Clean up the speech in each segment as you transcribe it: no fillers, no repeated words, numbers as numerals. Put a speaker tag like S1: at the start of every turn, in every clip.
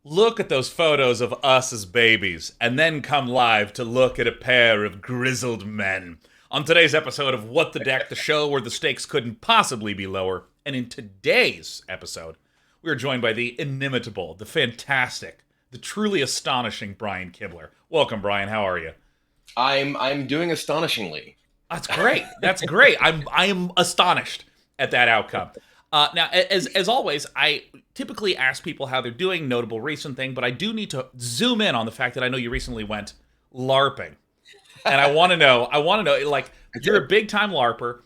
S1: Look at those photos of us as babies, and then come live to look at a pair of grizzled men. On today's episode of What the Deck, the show where the stakes couldn't possibly be lower, and in today's episode, we are joined by the inimitable, the fantastic, the truly astonishing Brian Kibler. Welcome, Brian. How are you?
S2: I'm doing astonishingly.
S1: That's great. That's great. I am astonished at that outcome. Now, as always, I typically ask people how they're doing, notable recent thing, but I do need to zoom in on the fact that I know you recently went LARPing. And I want to know, like, you're a big-time LARPer.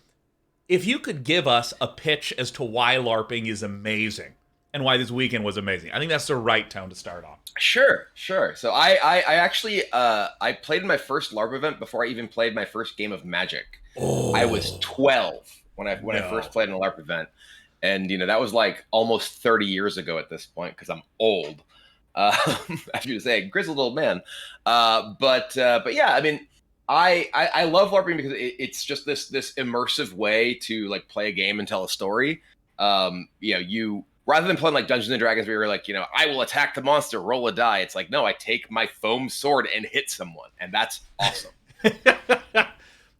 S1: If you could give us a pitch as to why LARPing is amazing and why this weekend was amazing, I think that's the right tone to start off.
S2: Sure. So I actually I played in my first LARP event before I even played my first game of Magic.
S1: Oh,
S2: I was 12 when I first played in a LARP event. And, that was like almost 30 years ago at this point because I'm old. As you say, grizzled old man. But yeah, I mean, I love LARPing because it's just this immersive way to like play a game and tell a story. You rather than playing like Dungeons and Dragons where you're like, I will attack the monster, roll a die. It's like, no, I take my foam sword and hit someone, and that's awesome.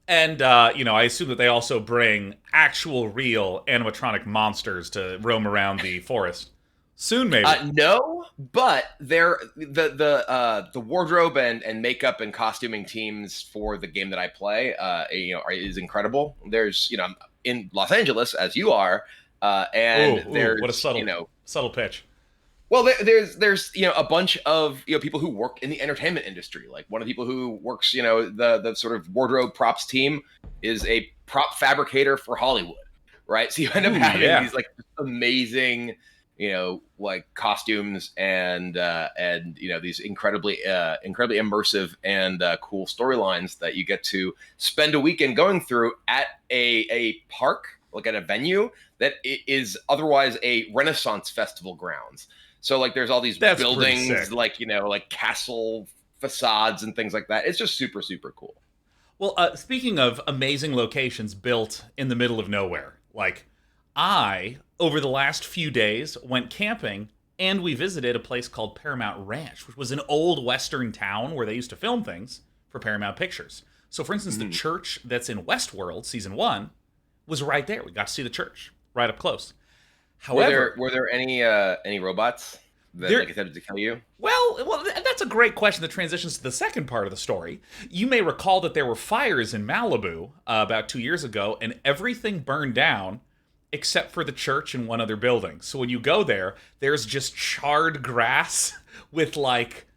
S1: And, I assume that they also bring actual, real animatronic monsters to roam around the forest. Soon, maybe.
S2: No, but the wardrobe and makeup and costuming teams for the game that I play, is incredible. There's, I'm in Los Angeles, as you are, and there's,
S1: what a subtle pitch.
S2: Well, there's a bunch of people who work in the entertainment industry. Like one of the people who works the sort of wardrobe props team is a prop fabricator for Hollywood, right? So you end up having these like amazing like costumes and these incredibly immersive and cool storylines that you get to spend a weekend going through at a park, like at a venue that is otherwise a Renaissance festival grounds. So like there's all these buildings like like castle facades and things like that. It's just super, super cool.
S1: Well, speaking of amazing locations built in the middle of nowhere, like I, over the last few days, went camping and we visited a place called Paramount Ranch, which was an old Western town where they used to film things for Paramount Pictures. So for instance, the church that's in Westworld, season 1, was right there. We got to see the church right up close.
S2: However, were there any robots that attempted to kill you?
S1: Well, that's a great question that transitions to the second part of the story. You may recall that there were fires in Malibu about 2 years ago, and everything burned down except for the church and one other building. So when you go there, there's just charred grass with like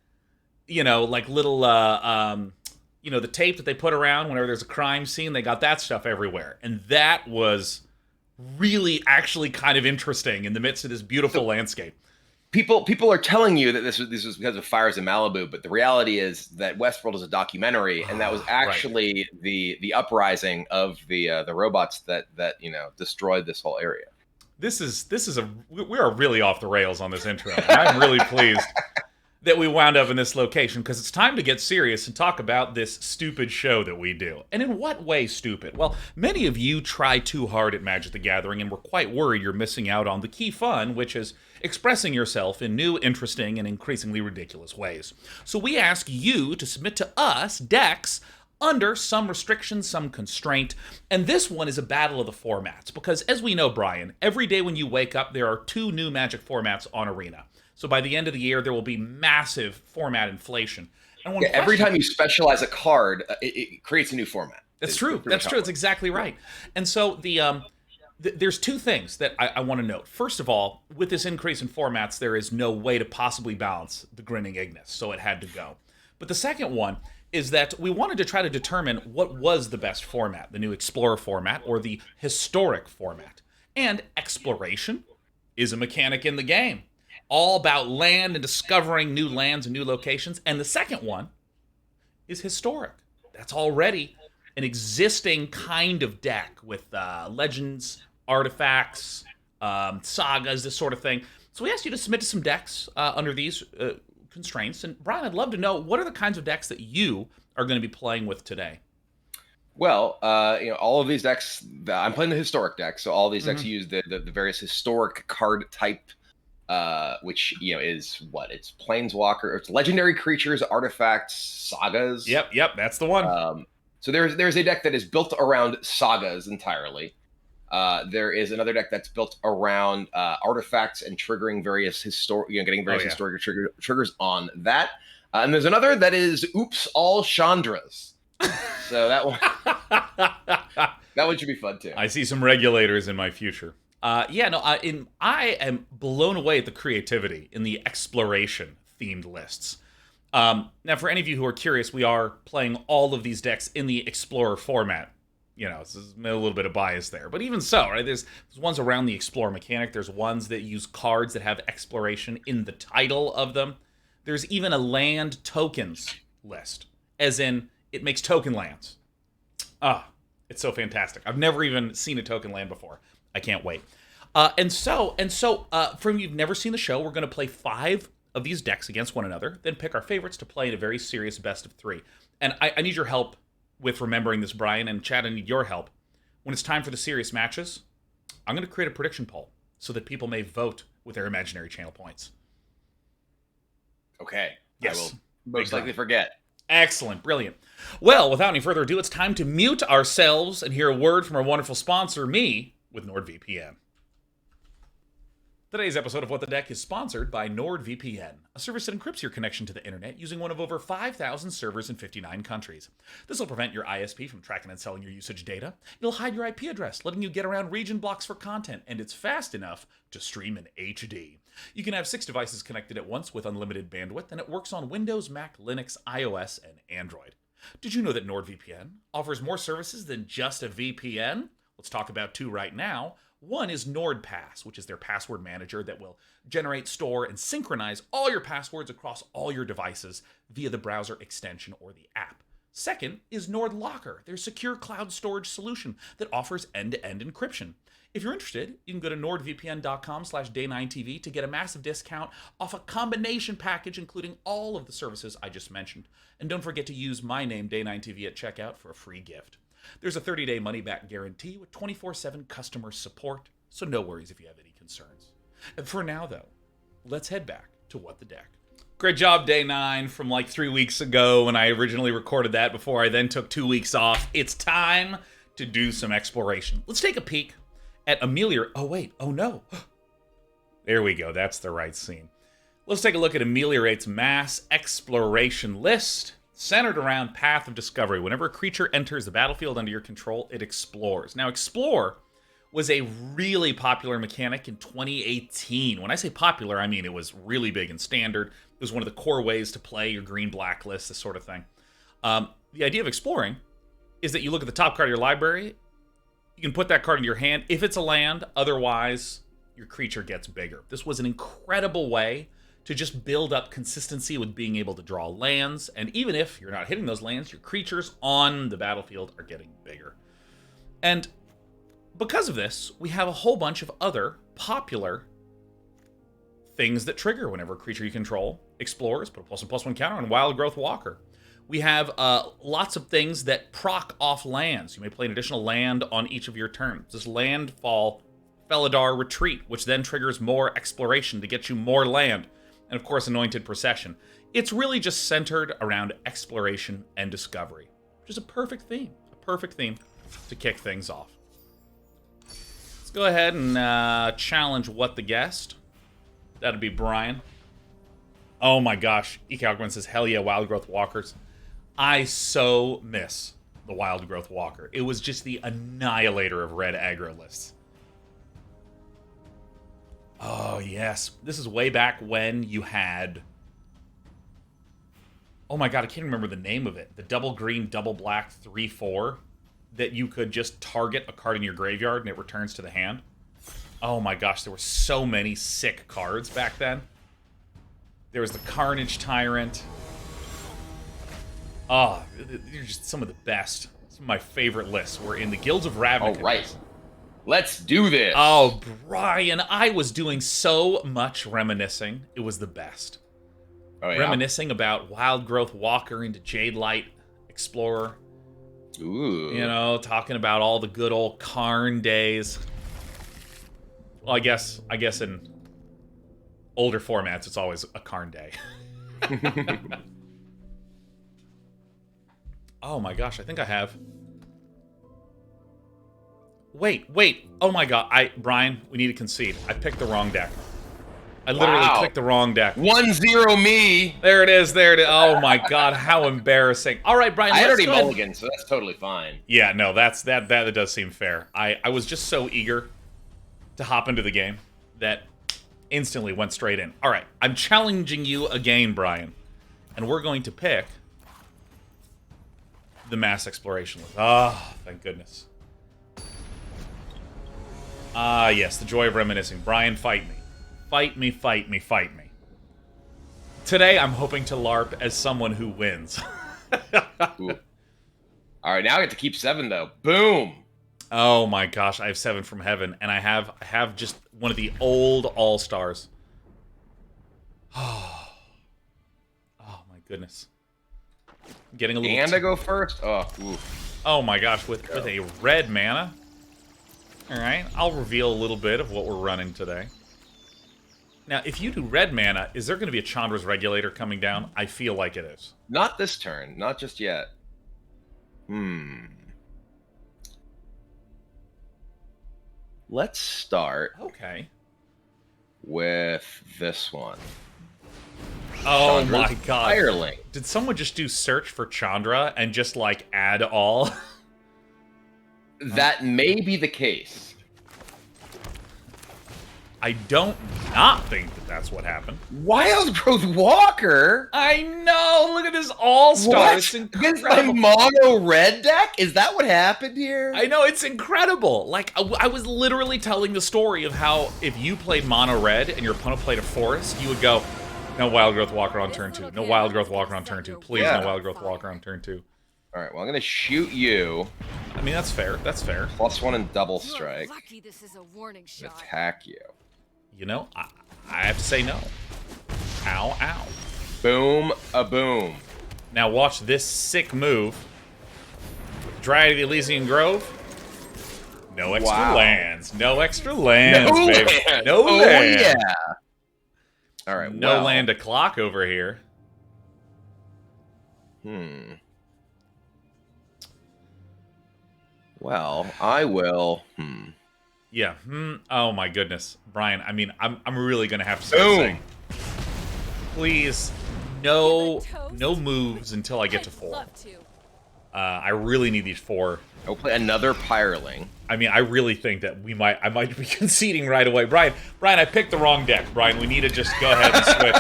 S1: little the tape that they put around whenever there's a crime scene. They got that stuff everywhere, and that was really actually kind of interesting in the midst of this beautiful landscape.
S2: People are telling you that this was because of fires in Malibu, but the reality is that Westworld is a documentary, and that was actually right. the uprising of the robots that destroyed this whole area.
S1: We are really off the rails on this intro. I'm really pleased that we wound up in this location, because it's time to get serious and talk about this stupid show that we do. And in what way stupid? Well, many of you try too hard at Magic the Gathering and we're quite worried you're missing out on the key fun, which is expressing yourself in new, interesting, and increasingly ridiculous ways. So we ask you to submit to us decks under some restriction, some constraint, and this one is a battle of the formats, because as we know, Brian, every day when you wake up, there are 2 new Magic formats on Arena. So by the end of the year, there will be massive format inflation. And
S2: every time you specialize a card, it creates a new format.
S1: That's true. That's true. That's exactly right. And so there's 2 things that I want to note. First of all, with this increase in formats, there is no way to possibly balance the Grinning Ignis, so it had to go. But the second one is that we wanted to try to determine what was the best format, the new Explorer format or the historic format. And exploration is a mechanic in the game, all about land and discovering new lands and new locations. And the second one is historic. That's already an existing kind of deck with legends, artifacts, sagas, this sort of thing. So we asked you to submit to some decks under these constraints. And Brian, I'd love to know, what are the kinds of decks that you are going to be playing with today?
S2: Well, all of these decks, I'm playing the historic deck, so all these decks use the various historic card type which is what? It's planeswalker, it's legendary creatures, artifacts, sagas.
S1: Yep, that's the one.
S2: So there's a deck that is built around sagas entirely. There is another deck that's built around artifacts and triggering various getting various historic triggers on that. And there's another that is Oops All Chandras. So that one that one should be fun too.
S1: I see some regulators in my future. I am blown away at the creativity in the exploration themed lists. Now, for any of you who are curious, we are playing all of these decks in the Explorer format. This is a little bit of bias there. But even so, right, there's ones around the Explorer mechanic. There's ones that use cards that have exploration in the title of them. There's even a land tokens list, as in it makes token lands. It's so fantastic. I've never even seen a token land before. I can't wait. And so, from you've never seen the show, we're going to play 5 of these decks against one another, then pick our favorites to play in a very serious best of 3. And I need your help with remembering this, Brian, and Chad, I need your help. When it's time for the serious matches, I'm going to create a prediction poll so that people may vote with their imaginary channel points.
S2: Okay.
S1: Yes.
S2: I will most likely forget.
S1: Excellent. Brilliant. Well, without any further ado, it's time to mute ourselves and hear a word from our wonderful sponsor, me, with NordVPN. Today's episode of What the Deck is sponsored by NordVPN, a service that encrypts your connection to the internet using one of over 5,000 servers in 59 countries. This will prevent your ISP from tracking and selling your usage data. It'll hide your IP address, letting you get around region blocks for content, and it's fast enough to stream in HD. You can have 6 devices connected at once with unlimited bandwidth, and it works on Windows, Mac, Linux, iOS, and Android. Did you know that NordVPN offers more services than just a VPN? Let's talk about 2 right now. One is NordPass, which is their password manager that will generate, store, and synchronize all your passwords across all your devices via the browser extension or the app. Second is NordLocker, their secure cloud storage solution that offers end-to-end encryption. If you're interested, you can go to nordvpn.com/day9tv to get a massive discount off a combination package including all of the services I just mentioned. And don't forget to use my name, Day9TV, at checkout for a free gift. There's a 30-day money-back guarantee with 24/7 customer support, so no worries if you have any concerns. And for now, though, let's head back to What the Deck. Great job, Day 9, from like 3 weeks ago when I originally recorded that before I then took 2 weeks off. It's time to do some exploration. Let's take a peek at Amelia. Oh, wait. Oh, no. There we go. That's the right scene. Let's take a look at Ameliorate's mass exploration list, centered around Path of Discovery. Whenever a creature enters the battlefield under your control, it explores. Now, Explore was a really popular mechanic in 2018. When I say popular, I mean it was really big in Standard. It was one of the core ways to play your green-black list, this sort of thing. The idea of exploring is that you look at the top card of your library, you can put that card in your hand if it's a land, otherwise your creature gets bigger. This was an incredible way to just build up consistency with being able to draw lands, and even if you're not hitting those lands, your creatures on the battlefield are getting bigger. And because of this, we have a whole bunch of other popular things that trigger whenever a creature you control explores, put a +1/+1 counter on Wild Growth Walker. We have lots of things that proc off lands. You may play an additional land on each of your turns. This landfall, Felidar Retreat, which then triggers more exploration to get you more land. And of course, Anointed Procession. It's really just centered around exploration and discovery, which is a perfect theme to kick things off. Let's go ahead and challenge What the Guest. That'd be Brian. Oh my gosh, Ekalgrin says, hell yeah, Wild Growth Walkers. I so miss the Wild Growth Walker. It was just the annihilator of red aggro lists. Oh, yes. This is way back when you had... Oh my god, I can't remember the name of it. The double green, double black 3/4 that you could just target a card in your graveyard and it returns to the hand. Oh my gosh, there were so many sick cards back then. There was the Carnage Tyrant. Oh, they're just some of the best. Some of my favorite lists were in the Guilds of Ravnica.
S2: All right. Let's do this.
S1: Oh, Brian, I was doing so much reminiscing. It was the best.
S2: Oh, yeah?
S1: Reminiscing about Wild Growth Walker into Jade Light Explorer.
S2: Ooh.
S1: You know, talking about all the good old Karn days. Well, I guess in older formats, it's always a Karn day. Oh my gosh, I think I have. Wait. Oh my god, Brian, we need to concede. I picked the wrong deck. I literally clicked the wrong deck.
S2: 1-0 me.
S1: There it is. Oh my god, how embarrassing. All right, Brian.
S2: I had already mulliganed, so that's totally fine.
S1: Yeah, no, that does seem fair. I was just so eager to hop into the game that instantly went straight in. All right, I'm challenging you again, Brian, and we're going to pick the mass exploration list. Ah, thank goodness. Ah, yes, the joy of reminiscing. Brian, fight me. Fight me, fight me, fight me. Today, I'm hoping to LARP as someone who wins.
S2: All right, now I get to keep 7, though. Boom!
S1: Oh my gosh, I have 7 from heaven, and I have just one of the old all-stars. Oh my goodness. I'm getting a little...
S2: And I go first? Oh,
S1: oh my gosh, with a red mana? Alright, I'll reveal a little bit of what we're running today. Now, if you do red mana, is there going to be a Chandra's Regulator coming down? I feel like it is.
S2: Not this turn. Not just yet. Let's start with this one.
S1: Oh
S2: Chandra's
S1: my god.
S2: Fireling.
S1: Did someone just do search for Chandra and just, like, add all?
S2: That may be the case.
S1: I don't not think that that's what happened.
S2: Wild Growth Walker?
S1: I know! Look at this all-star! It's incredible.
S2: Against my mono red deck? Is that what happened here?
S1: I know, it's incredible! Like, I was literally telling the story of how if you played mono red and your opponent played a forest, you would go, no Wild Growth Walker on turn 2. No Wild Growth Walker on turn 2. Please, no Wild Growth Walker on turn 2.
S2: Alright, well, I'm gonna shoot you.
S1: I mean, that's fair. That's fair.
S2: +1 and double strike.
S3: Lucky this is a warning shot.
S2: Attack you.
S1: You know, I have to say no. Ow, ow.
S2: Boom, a boom.
S1: Now watch this sick move. Dryad of the Elysian Grove. No extra lands. No extra lands, baby.
S2: Land.
S1: No land.
S2: Yeah. All right.
S1: No land to clock over here.
S2: Well, I will.
S1: Yeah. Oh my goodness, Brian. I mean, I'm really gonna have to say this thing. Please, no moves until I get to 4. I really need these 4.
S2: I'll play another Pyreling.
S1: I mean, I really think that I might be conceding right away. Brian, I picked the wrong deck. Brian, we need to just go ahead and switch.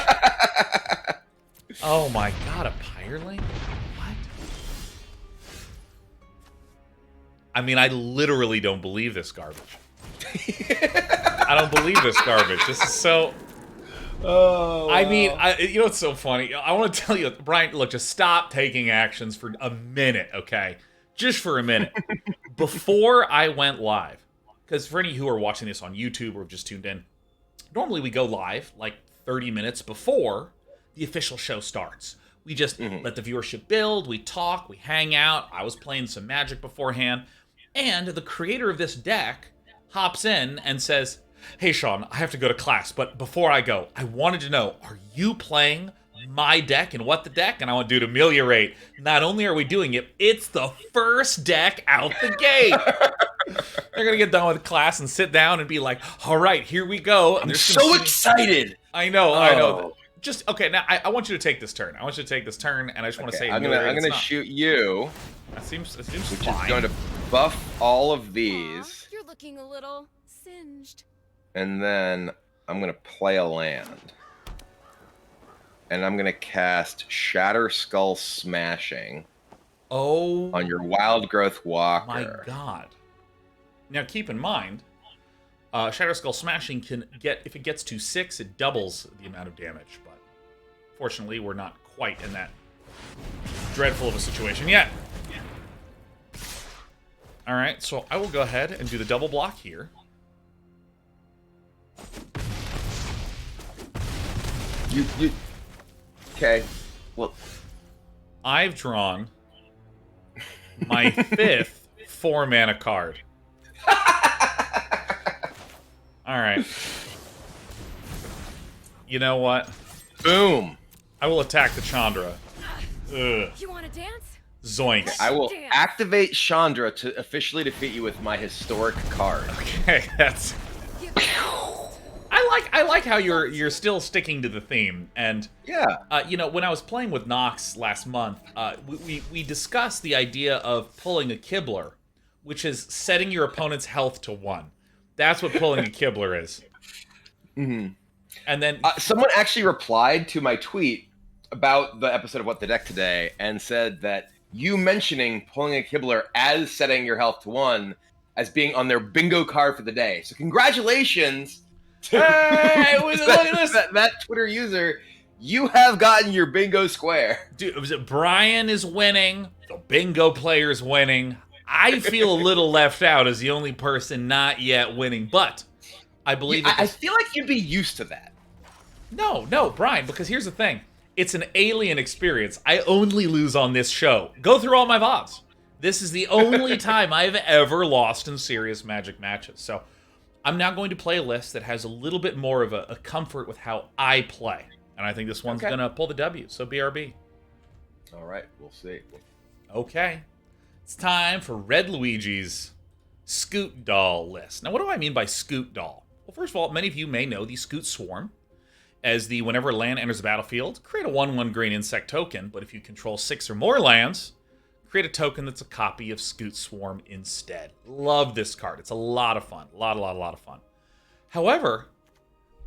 S1: Oh my god, a Pyreling? What? I mean, I literally don't believe this garbage. I don't believe this garbage. This is so...
S2: Oh,
S1: I mean, you know what's so funny? I want to tell you, Brian, look, just stop taking actions for a minute, okay? Just for a minute. Before I went live, because for any who are watching this on YouTube or have just tuned in, normally we go live like 30 minutes before the official show starts. We just let the viewership build, we talk, we hang out. I was playing some Magic beforehand, and the creator of this deck hops in and says, hey, Sean, I have to go to class, but before I go, I wanted to know, are you playing my deck and what the deck? And I want to do to ameliorate. Not only are we doing it, it's the first deck out the gate. They're going to get done with class and sit down and be like, all right, here we go. And
S2: I'm so excited.
S1: I know. Just, okay, now I want you to take this turn. I want you to take this turn, and I just want to say...
S2: I'm gonna shoot you.
S1: That seems
S2: which
S1: fine.
S2: Is going to buff all of these.
S3: You're looking a little singed.
S2: And then I'm going to play a land. And I'm going to cast Shatter Skull Smashing.
S1: Oh.
S2: On your Wild Growth Walker.
S1: My god. Now keep in mind, Shatter Skull Smashing can get, if it gets to 6, it doubles the amount of damage. But fortunately, we're not quite in that dreadful of a situation yet. Alright, so I will go ahead and do the double block here.
S2: You okay? Well,
S1: I've drawn my 5th 4-mana card. All right. You know what?
S2: Boom.
S1: I will attack the Chandra. Ugh.
S3: You want to dance?
S1: Zoinks.
S2: I will
S3: Damn.
S2: activate Chandra to officially defeat you with my historic card.
S1: Okay, that's.
S3: Give
S1: I like how you're still sticking to the theme, and
S2: Yeah.
S1: you know, when I was playing with Nox last month, we discussed the idea of pulling a Kibler, which is setting your opponent's health to 1. That's what pulling a Kibler is.
S2: Mm-hmm.
S1: And then
S2: Someone actually replied to my tweet about the episode of What the Deck today and said that you mentioning pulling a Kibler as setting your health to 1 as being on their bingo card for the day. So congratulations to
S1: Hey, look at this.
S2: that Twitter user. You have gotten your bingo square.
S1: Dude, was it Brian is winning? The bingo player's winning. I feel a little left out as the only person not yet winning, but I believe
S2: I feel like you'd be used to that.
S1: No, Brian, because here's the thing. It's an alien experience. I only lose on this show. Go through all my VODs. This is the only time I've ever lost in serious Magic matches. So I'm now going to play a list that has a little bit more of a comfort with how I play. And I think this one's going to pull the W, so BRB.
S2: All right, we'll see.
S1: Okay. It's time for Red Luigi's Scute Doll list. Now, what do I mean by Scute Doll? Well, first of all, many of you may know the Scute Swarm as the whenever a land enters the battlefield, create a 1/1 green insect token, but if you control 6 or more lands, create a token that's a copy of Scute Swarm instead. Love this card. It's a lot of fun. A lot of fun. However,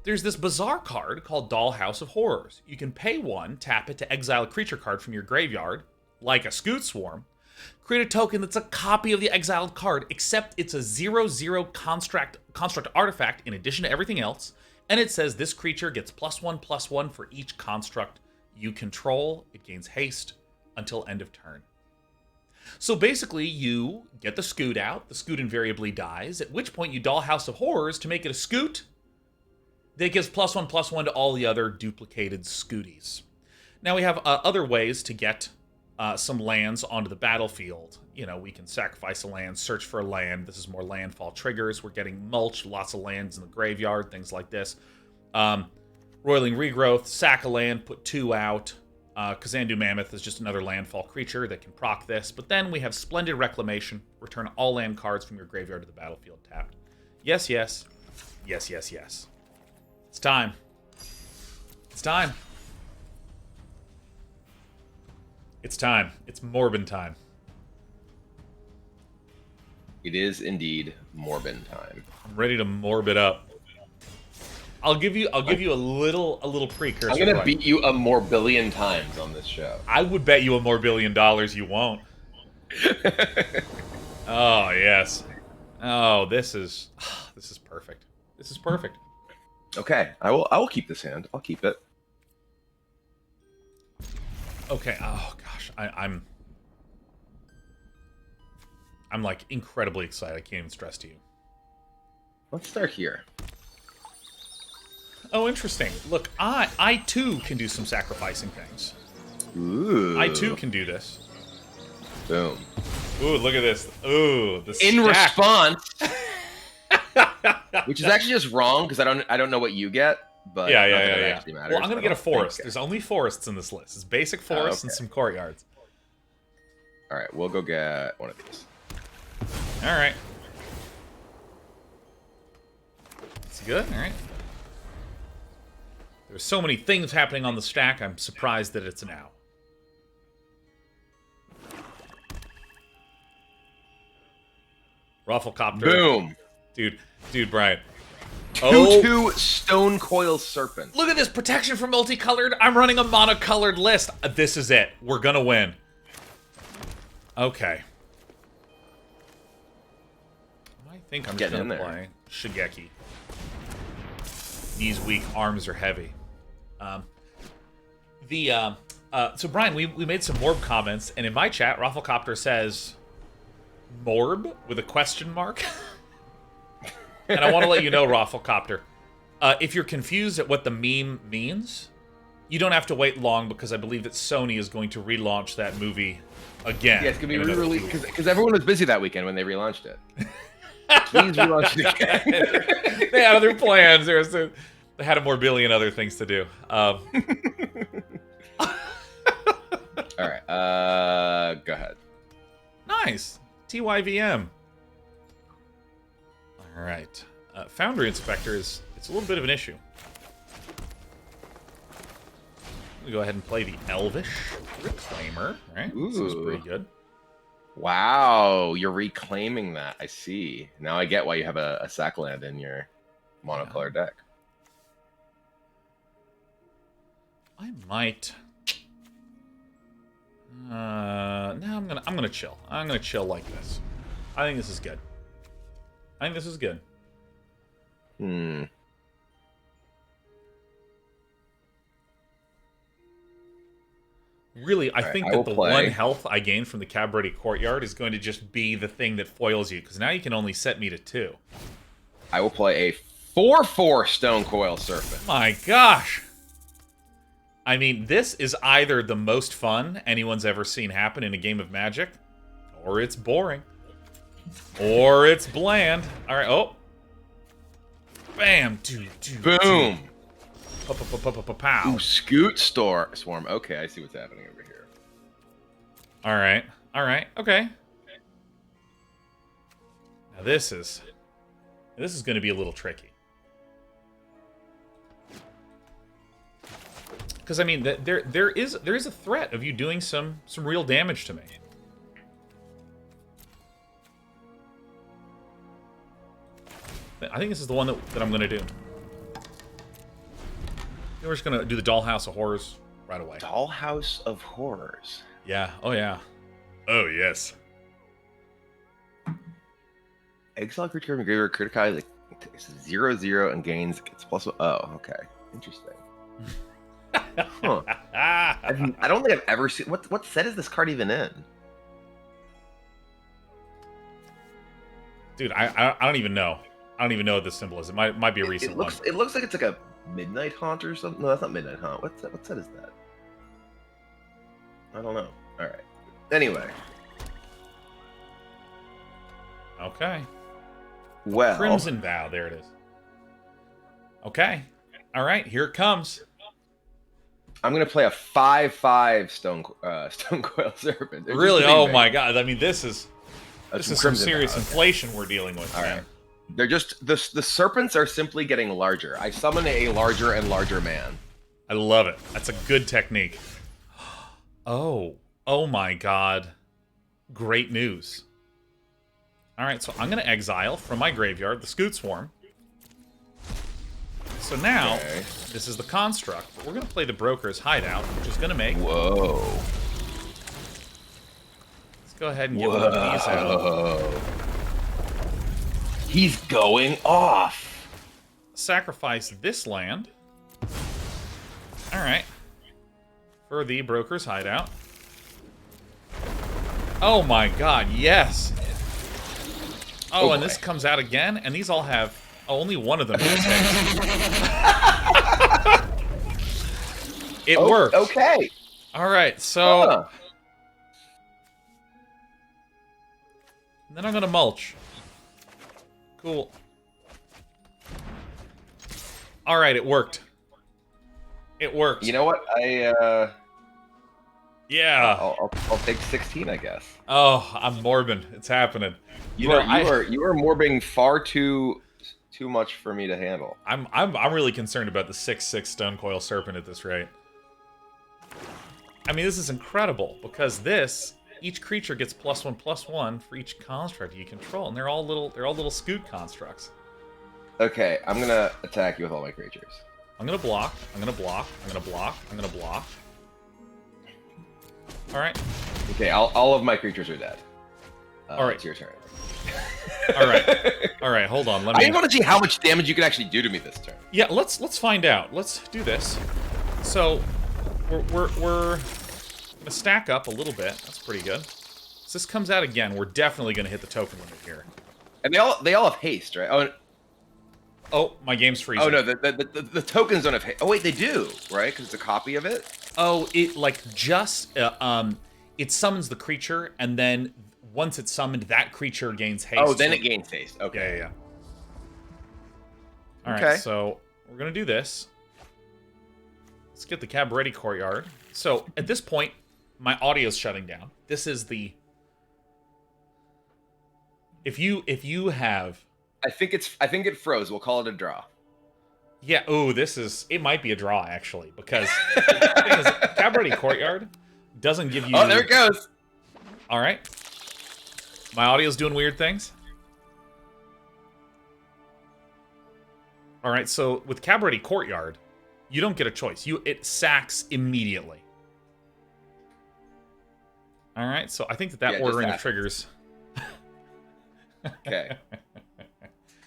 S1: there's this bizarre card called Dollhouse of Horrors. You can pay 1, tap it to exile a creature card from your graveyard, like a Scute Swarm, create a token that's a copy of the exiled card, except it's a 0/0 construct artifact in addition to everything else, and it says this creature gets +1/+1 for each construct you control. It gains haste until end of turn. So basically, you get the Scute out, the Scute invariably dies, at which point you Dollhouse of Horrors to make it a Scute that gives +1/+1 to all the other duplicated Scooties. Now we have other ways to get some lands onto the battlefield. You know, we can sacrifice a land, search for a land. This is more landfall triggers. We're getting mulch, lots of lands in the graveyard, things like this. Roiling Regrowth, sack a land, put 2 out. Kazandu Mammoth is just another landfall creature that can proc this. But then we have Splendid Reclamation. Return all land cards from your graveyard to the battlefield tapped. Yes, yes. Yes, yes, yes. It's time. It's time. It's time. It's Morbin time.
S2: It is indeed Morbin time.
S1: I'm ready to morb it up. I'll give you a little precursor.
S2: I'm gonna beat you a Morbillion times on this show.
S1: I would bet you $1 more billion you won't. Oh yes. Oh, this is perfect. This is perfect.
S2: Okay, I will keep this hand. I'll keep it.
S1: Okay. Oh gosh, I'm like incredibly excited. I can't even stress to you.
S2: Let's start here.
S1: Oh, interesting. Look, I too can do some sacrificing things.
S2: Ooh.
S1: I too can do this.
S2: Boom.
S1: Ooh, look at this. Ooh, the
S2: In
S1: stack.
S2: response, which is actually just wrong because I don't know what you get, but
S1: Yeah.
S2: actually matters.
S1: Well, I'm gonna
S2: I
S1: get a
S2: don't think
S1: forest.
S2: it-
S1: There's only forests in this list. It's basic forests and
S2: okay.
S1: some courtyards.
S2: All right, we'll go get one of these.
S1: All right. It's good. All right. There's so many things happening on the stack. I'm surprised that it's an owl. Rufflecopter.
S2: Boom.
S1: Dude, Brian.
S2: 2/2 Stone Coil Serpent.
S1: Look at this protection for multicolored. I'm running a monocolored list. This is it. We're gonna win. Okay. I think I'm just
S2: Getting in
S1: gonna
S2: there.
S1: play Shigeki. Knees weak, arms are heavy. So Brian, we made some Morb comments, and in my chat, Rufflecopter says Morb with a question mark. And I want to let you know, Rufflecopter, if you're confused at what the meme means, you don't have to wait long because I believe that Sony is going to relaunch that movie again.
S2: Yeah, it's gonna be
S1: in another
S2: re-released
S1: few
S2: because everyone was busy that weekend when they relaunched it. Please relaunch it again.
S1: They had other plans. They had a more billion other things to do.
S2: All right. Go ahead.
S1: Nice. TYVM. All right. Foundry Inspector it's a little bit of an issue. We go ahead and play the Elvish Reclaimer. Right.
S2: Ooh.
S1: This is pretty good.
S2: Wow, you're reclaiming that. I see. Now I get why you have a sack land in your monocolor deck.
S1: I might. No, I'm gonna chill. I'm gonna chill like this. I think this is good.
S2: Hmm.
S1: Really, I think
S2: I
S1: that
S2: will
S1: the
S2: play.
S1: 1 health I gain from the Cabrera Courtyard is going to just be the thing that foils you, because now you can only set me to 2.
S2: I will play a 4/4 Stone Coil Serpent.
S1: My gosh! I mean, this is either the most fun anyone's ever seen happen in a game of Magic, or it's boring. Or it's bland. Alright, oh. Bam!
S2: Boom!
S1: Pow.
S2: Ooh, Scute Swarm. Okay, I see what's happening over here.
S1: Alright, okay. Now this is going to be a little tricky. Because I mean, there is a threat of you doing some real damage to me. I think this is the one that I'm going to do. We're just going to do the Dollhouse of Horrors right away.
S2: Dollhouse of Horrors.
S1: Yeah. Oh yeah. Oh yes.
S2: Exile creature from graveyard criticizes 0/0 and gains its +1. Oh, okay. Interesting. Huh. I don't think I've ever seen. What set is this card even in?
S1: Dude, I don't even know. I don't even know what this symbol is. It might be a recent one.
S2: It looks like it's like a Midnight Haunt or something. No, that's not Midnight Haunt. What set is that? I don't know. All right. Anyway.
S1: Okay.
S2: Well.
S1: Crimson Vow. There it is. Okay. All right. Here it comes.
S2: I'm gonna play a 5/5 Stone Coil Serpent. They're
S1: Really?
S2: just
S1: Oh
S2: big.
S1: my God! I mean, this is some
S2: Crimson
S1: serious
S2: Vow, okay.
S1: inflation we're dealing with,
S2: All
S1: man.
S2: right. They're just the serpents are simply getting larger. I summon a larger and larger man.
S1: I love it. That's a good technique. Oh my God! Great news. All right, so I'm gonna exile from my graveyard the Scute Swarm. So now,
S2: Okay.
S1: this is the construct, but we're going to play the Broker's Hideout, which is going to make...
S2: Whoa.
S1: Let's go ahead and get one of these out.
S2: He's going off.
S1: Sacrifice this land. Alright. For the Broker's Hideout. Oh my God, yes! Oh, and
S2: boy.
S1: this comes out again, and these all have... Oh, only one of them has It worked.
S2: Okay.
S1: All right, so
S2: Huh.
S1: then I'm gonna mulch. Cool. All right, it worked. It worked.
S2: You know what?
S1: Yeah.
S2: I'll take 16, I guess.
S1: Oh, I'm morbing. It's happening.
S2: You are morbing far too much for me to handle.
S1: I'm really concerned about the 6/6 Stone Coil Serpent at this rate. I mean, this is incredible because each creature gets +1/+1 for each construct you control, and they're all little Scute constructs.
S2: Okay, I'm gonna attack you with all my creatures.
S1: I'm gonna block. I'm gonna block. I'm gonna block. I'm gonna block. All right.
S2: Okay, all of my creatures are dead.
S1: All right.
S2: It's your turn.
S1: All right. Hold on.
S2: I want to see how much damage you can actually do to me this turn.
S1: Yeah, let's find out. Let's do this. So we're gonna stack up a little bit. That's pretty good. So this comes out again. We're definitely gonna hit the token limit here.
S2: And they all have haste, right?
S1: Oh, my game's freezing.
S2: Oh no, the tokens don't have haste. Oh wait, they do, right? Because it's a copy of it.
S1: Oh, it it summons the creature, and then once it's summoned, that creature gains haste.
S2: Oh, then it gains haste. Okay.
S1: Yeah. All right,
S2: Okay.
S1: so we're going to do this. Let's get the Cabaret Courtyard. So, at this point, my audio's shutting down. This is the... If you have...
S2: I think it froze. We'll call it a draw.
S1: Yeah, it might be a draw, actually, because the thing is, Cabaret Courtyard doesn't give you...
S2: Oh, there it goes!
S1: Alright. My audio's doing weird things. Alright, so with Cabaret Courtyard, you don't get a choice. It sacks immediately. Alright, so I think that ordering of triggers...
S2: Okay.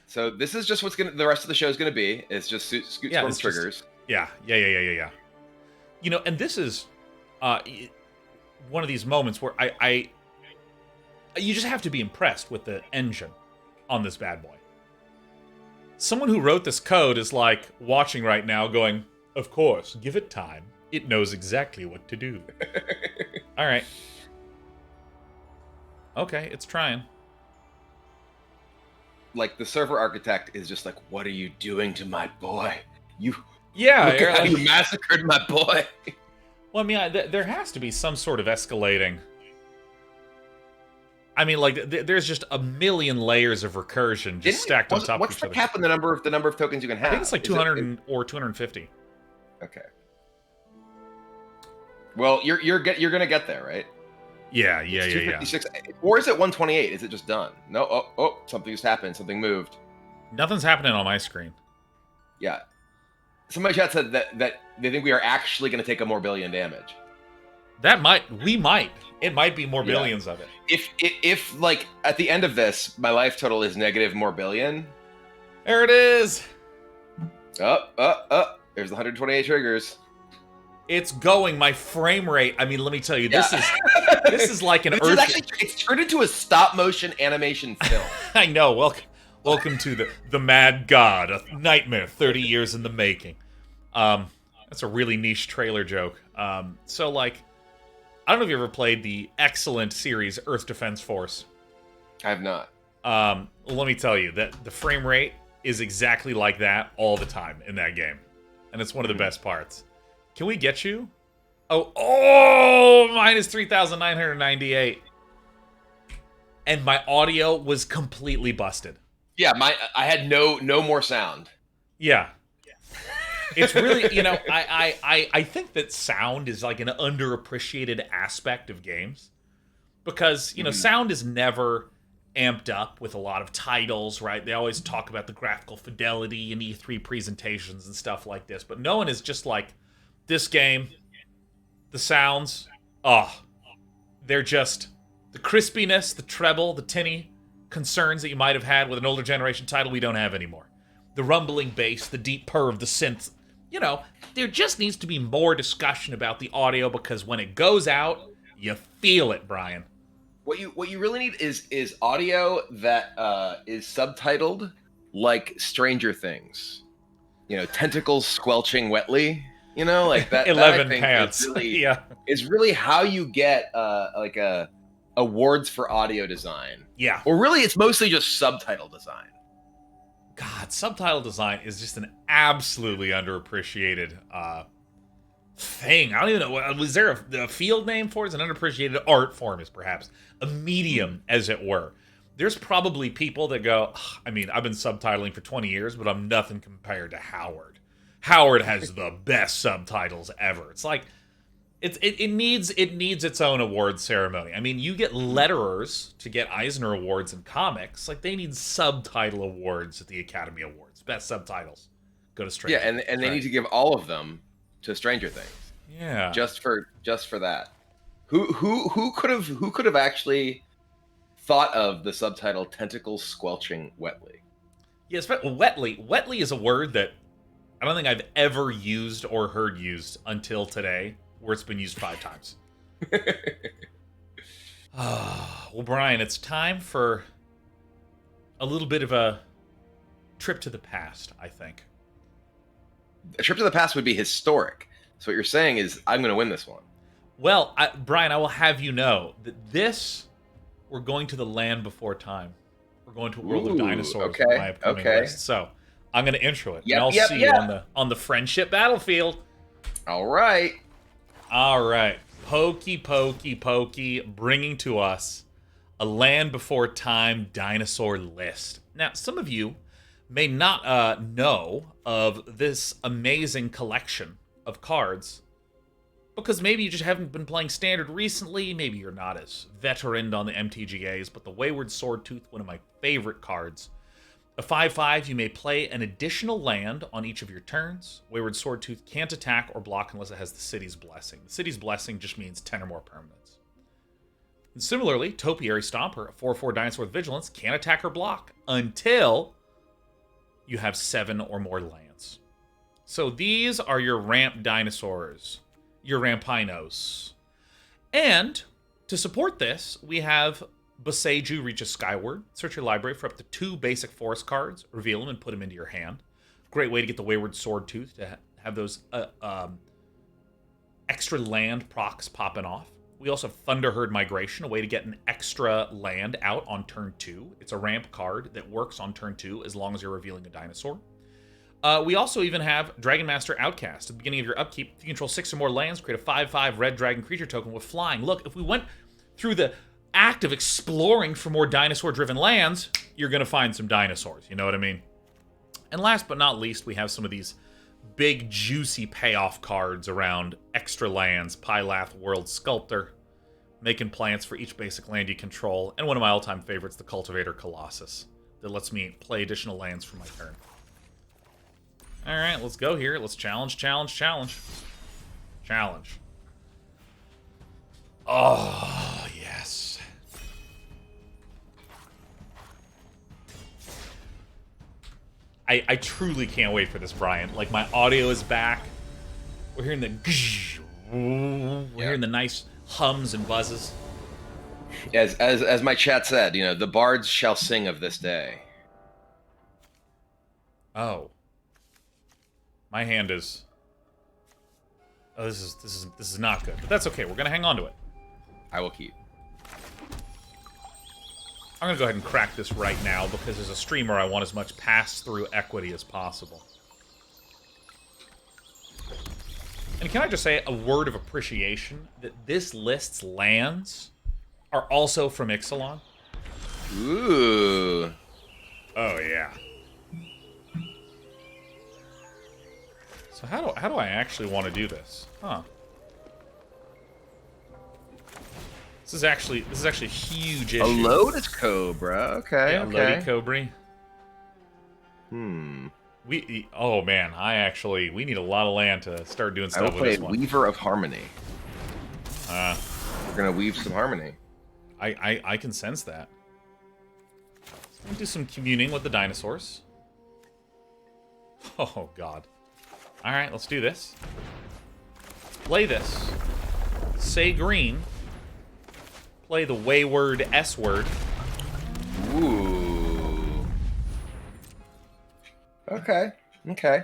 S2: So this is just the rest of the show is gonna be. It's just Scute Storm triggers.
S1: Yeah. You know, and this is one of these moments where you just have to be impressed with the engine on this bad boy. Someone who wrote this code is like watching right now going, of course, give it time. It knows exactly what to do. All right. Okay, it's trying.
S2: Like, the server architect is just like, what are you doing to my boy? You massacred my boy.
S1: Well, I mean, there has to be some sort of escalating. I mean, like, there's just a million layers of recursion just stacked on top of each other.
S2: What's the cap on the number of tokens you can have?
S1: I think it's like 200 or 250.
S2: Okay. Well, you're gonna get there, right?
S1: Yeah.
S2: 256, or is it 128? Is it just done? No. Oh, something just happened. Something moved.
S1: Nothing's happening on my screen.
S2: Yeah. Somebody chat said that they think we are actually going to take a more billion damage.
S1: It might be more billions of it.
S2: If like at the end of this, my life total is negative more billion.
S1: There it is.
S2: There's the 128 triggers.
S1: It's going. My frame rate. I mean, let me tell you, this is like an earth.
S2: It's turned into a stop motion animation film.
S1: I know. Welcome to the Mad God, a nightmare 30 years in the making. That's a really niche trailer joke. So like, I don't know if you ever played the excellent series Earth Defense Force.
S2: I have not.
S1: Let me tell you that the frame rate is exactly like that all the time in that game, and it's one of the best parts. Can we get you? Minus 3,998. And my audio was completely busted.
S2: Yeah, I had no more sound.
S1: Yeah. It's really, I think that sound is like an underappreciated aspect of games. Because, sound is never amped up with a lot of titles, right? They always talk about the graphical fidelity in E3 presentations and stuff like this. But no one is just like, this game, the sounds, they're just the crispiness, the treble, the tinny concerns that you might have had with an older generation title we don't have anymore. The rumbling bass, the deep purr of the synth. There just needs to be more discussion about the audio because when it goes out, you feel it, Brian.
S2: What you really need is audio that is subtitled like Stranger Things. Tentacles squelching wetly. Like that.
S1: 11
S2: that,
S1: pants.
S2: Is really how you get awards for audio design.
S1: Yeah.
S2: Or really, it's mostly just subtitle design.
S1: God, subtitle design is just an absolutely underappreciated thing. I don't even know. Was there a field name for it? It's an underappreciated art form, is perhaps a medium, as it were. There's probably people that go, I mean, I've been subtitling for 20 years, but I'm nothing compared to Howard. Howard has the best subtitles ever. It's like it needs its own award ceremony. I mean, you get letterers to get Eisner Awards in comics. Like, they need subtitle awards at the Academy Awards. Best subtitles go to Stranger.
S2: Yeah, and they need to give all of them to Stranger Things.
S1: Yeah,
S2: just for that. Who could have actually thought of the subtitle "tentacles squelching wetly"?
S1: Yes, but wetly is a word that I don't think I've ever used or heard used until today, where it's been used 5 times. Well, Brian, it's time for a little bit of a trip to the past, I think.
S2: A trip to the past would be historic. So what you're saying is, I'm going to win this one.
S1: Well, Brian, I will have you know that we're going to the land before time. We're going to a world of dinosaurs with my opponent list. So I'm gonna intro it,
S2: Yep,
S1: and I'll
S2: yep,
S1: see
S2: yep.
S1: you on the friendship battlefield.
S2: All right.
S1: All right, pokey, pokey, pokey, bringing to us a Land Before Time dinosaur list. Now, some of you may not know of this amazing collection of cards because maybe you just haven't been playing Standard recently. Maybe you're not as veteran on the MTGAs, but the Wayward Swordtooth, one of my favorite cards. A 5/5, you may play an additional land on each of your turns. Wayward Swordtooth can't attack or block unless it has the City's Blessing. The City's Blessing just means 10 or more permanents. And similarly, Topiary Stomper, a 4/4 dinosaur with Vigilance, can't attack or block until you have 7 or more lands. So these are your ramp dinosaurs, your rampinos. And to support this, we have Boseiju Reaches Skyward. Search your library for up to 2 basic forest cards, reveal them, and put them into your hand. Great way to get the Wayward Swordtooth to have those extra land procs popping off. We also have Thunderherd Migration, a way to get an extra land out on turn 2. It's a ramp card that works on turn 2 as long as you're revealing a dinosaur. We also even have Dragon Master Outcast. At the beginning of your upkeep, if you control 6 or more lands, create a 5/5 red dragon creature token with flying. Look, if we went through the act of exploring for more dinosaur-driven lands, you're going to find some dinosaurs. You know what I mean? And last but not least, we have some of these big, juicy payoff cards around extra lands, Pylath World Sculptor, making plants for each basic land you control, and one of my all-time favorites, the Cultivator Colossus, that lets me play additional lands for my turn. Alright, let's go here. Let's challenge, challenge, challenge. Challenge. Oh, yes. I truly can't wait for this, Brian. Like, my audio is back. We're hearing the hearing the nice hums and buzzes.
S2: As my chat said, you know, the bards shall sing of this day.
S1: Oh. My hand is... Oh, this is not good. But that's okay. We're gonna hang on to it.
S2: I will keep.
S1: I'm gonna go ahead and crack this right now because as a streamer, I want as much pass-through equity as possible. And can I just say a word of appreciation that this list's lands are also from Ixalan?
S2: Ooh.
S1: Oh yeah. So how do I actually want to do this? Huh. This is actually a huge issue.
S2: A Lotus Cobra. Okay.
S1: Yeah,
S2: okay.
S1: Lodi Cobra. Oh man, we need a lot of land to start doing
S2: I
S1: stuff
S2: will
S1: with
S2: play
S1: this one.
S2: Weaver of Harmony. We're gonna weave some harmony.
S1: I can sense that. So we'll do some communing with the dinosaurs. Oh god. Alright, let's do this. Play this. Say green. Play the Wayward S-word.
S2: Ooh. Okay. Okay.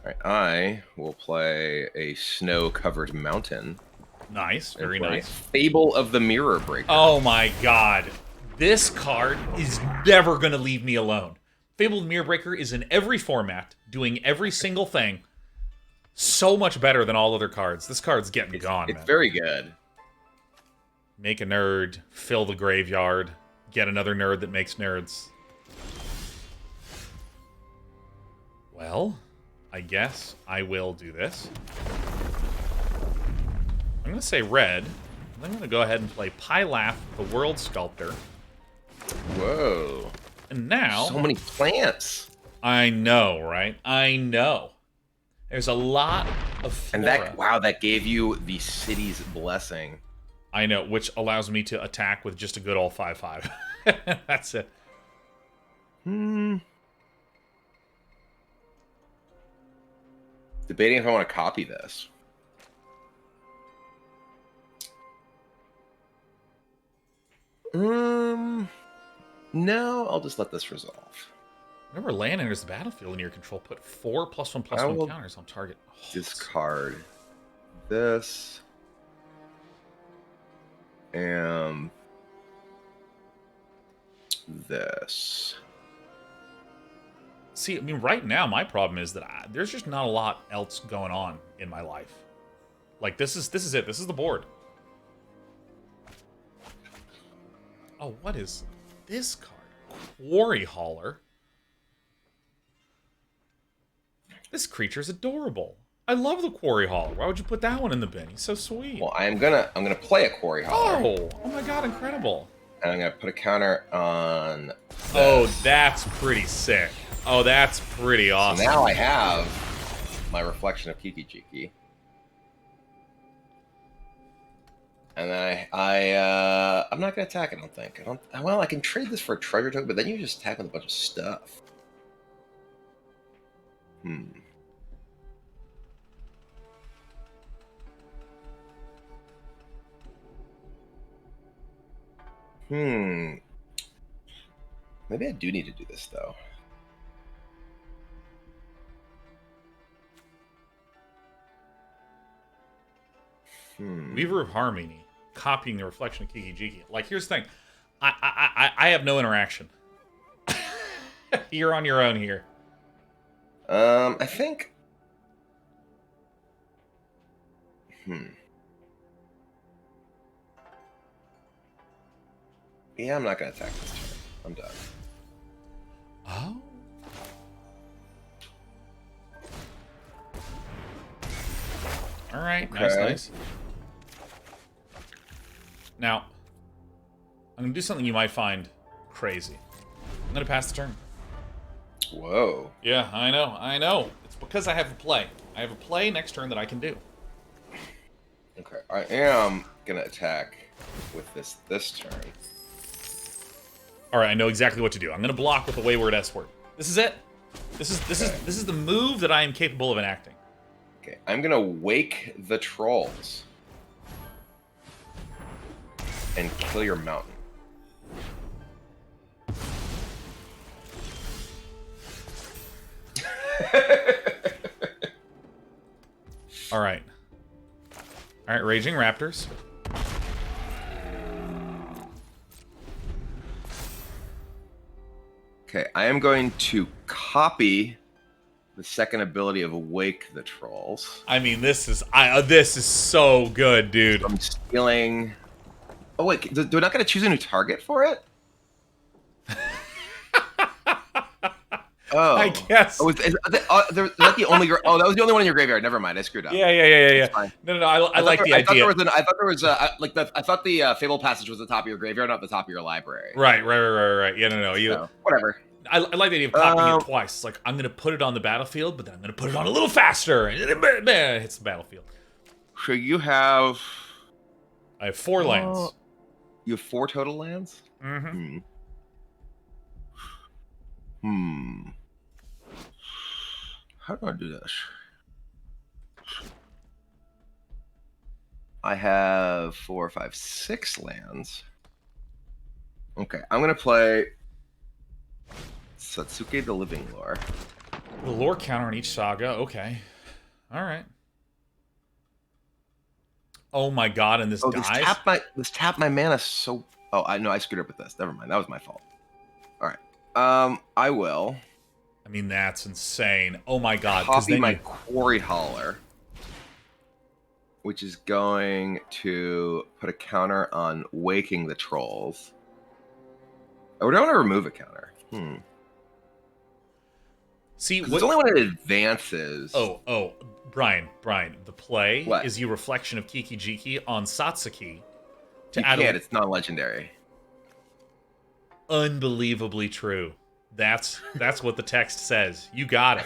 S2: Alright, I will play a snow-covered mountain.
S1: Nice, very nice.
S2: Fable of the Mirror Breaker.
S1: Oh my god. This card is never going to leave me alone. Fable of the Mirror Breaker is in every format, doing every single thing. So much better than all other cards. This card's getting gone,
S2: It's
S1: man.
S2: very good.
S1: Make a nerd, fill the graveyard, get another nerd that makes nerds. Well, I guess I will do this. I'm going to say red. I'm going to go ahead and play Pylath, the World Sculptor.
S2: Whoa.
S1: And now...
S2: So many plants.
S1: I know, right? I know. There's a lot of flora.
S2: And that gave you the City's Blessing.
S1: I know, which allows me to attack with just a good old 5/5. That's it.
S2: Debating if I want to copy this. No, I'll just let this resolve.
S1: Whenever land enters the battlefield in your control, put 4+1/+1 counters on target. Oh,
S2: Discard this. And this.
S1: See, I mean, right now, my problem is that there's just not a lot else going on in my life. Like, this is it. This is the board. Oh, what is this card? Quarry Hauler. This creature's adorable. I love the Quarry Hauler. Why would you put that one in the bin? He's so sweet.
S2: Well, I'm gonna play a Quarry Hauler.
S1: Oh my god, incredible.
S2: And I'm gonna put a counter on this.
S1: Oh, that's pretty sick. Oh, that's pretty awesome.
S2: So now I have my Reflection of Kiki-Jiki. And then I'm not gonna attack. I don't think. Well, I can trade this for a treasure token, but then you just attack with a bunch of stuff. Maybe I do need to do this though.
S1: Weaver of Harmony, copying the Reflection of Kiki-Jiki. Like, here's the thing. I have no interaction. You're on your own here.
S2: I think... Yeah, I'm not going to attack this turn. I'm done.
S1: Oh? Alright,
S2: Okay.
S1: nice. Now, I'm going to do something you might find crazy. I'm going to pass the turn.
S2: Whoa.
S1: Yeah, I know. It's because I have a play. I have a play next turn that I can do.
S2: Okay, I am going to attack with this turn.
S1: Alright, I know exactly what to do. I'm going to block with a Wayward S-word. This is it. This is the move that I am capable of enacting.
S2: Okay, I'm going to wake the trolls. And kill your mountain.
S1: Alright. Alright, Raging Raptors.
S2: Okay, I am going to copy the second ability of Awake the Trolls.
S1: I mean, this is so good, dude.
S2: I'm stealing... Oh, wait, do I not get to choose a new target for it? Oh.
S1: I guess.
S2: Oh, is that the only... Oh, that was the only one in your graveyard. Never mind, I screwed up.
S1: Yeah. No, I like the idea.
S2: I thought the Fable Passage was the top of your graveyard, not the top of your library.
S1: Right. Yeah, no.
S2: So, whatever.
S1: I like the idea of copying it twice. It's like, I'm going to put it on the battlefield, but then I'm going to put it on a little faster. And it hits the battlefield.
S2: So you have...
S1: I have 4 lands.
S2: You have 4 total lands?
S1: Mm-hmm.
S2: How do I do this? I have 4, 5, 6 lands. Okay, I'm going to play Satsuki the Living Lore.
S1: The lore counter on each saga. Okay. All right. Oh my god, and this dies?
S2: This tap my mana so... Oh, I screwed up with this. Never mind, that was my fault. Alright. I will...
S1: I mean, that's insane. Oh my god.
S2: Copy my Quarry Hauler, which is going to put a counter on Waking the Trolls. Or do I want to remove a counter?
S1: See,
S2: it's only when it advances.
S1: Oh, Brian, the play
S2: What?
S1: is you Reflection of Kiki-Jiki on Satsuki to
S2: You
S1: add
S2: can't, it's non-legendary.
S1: Unbelievably true. That's what the text says. You got it.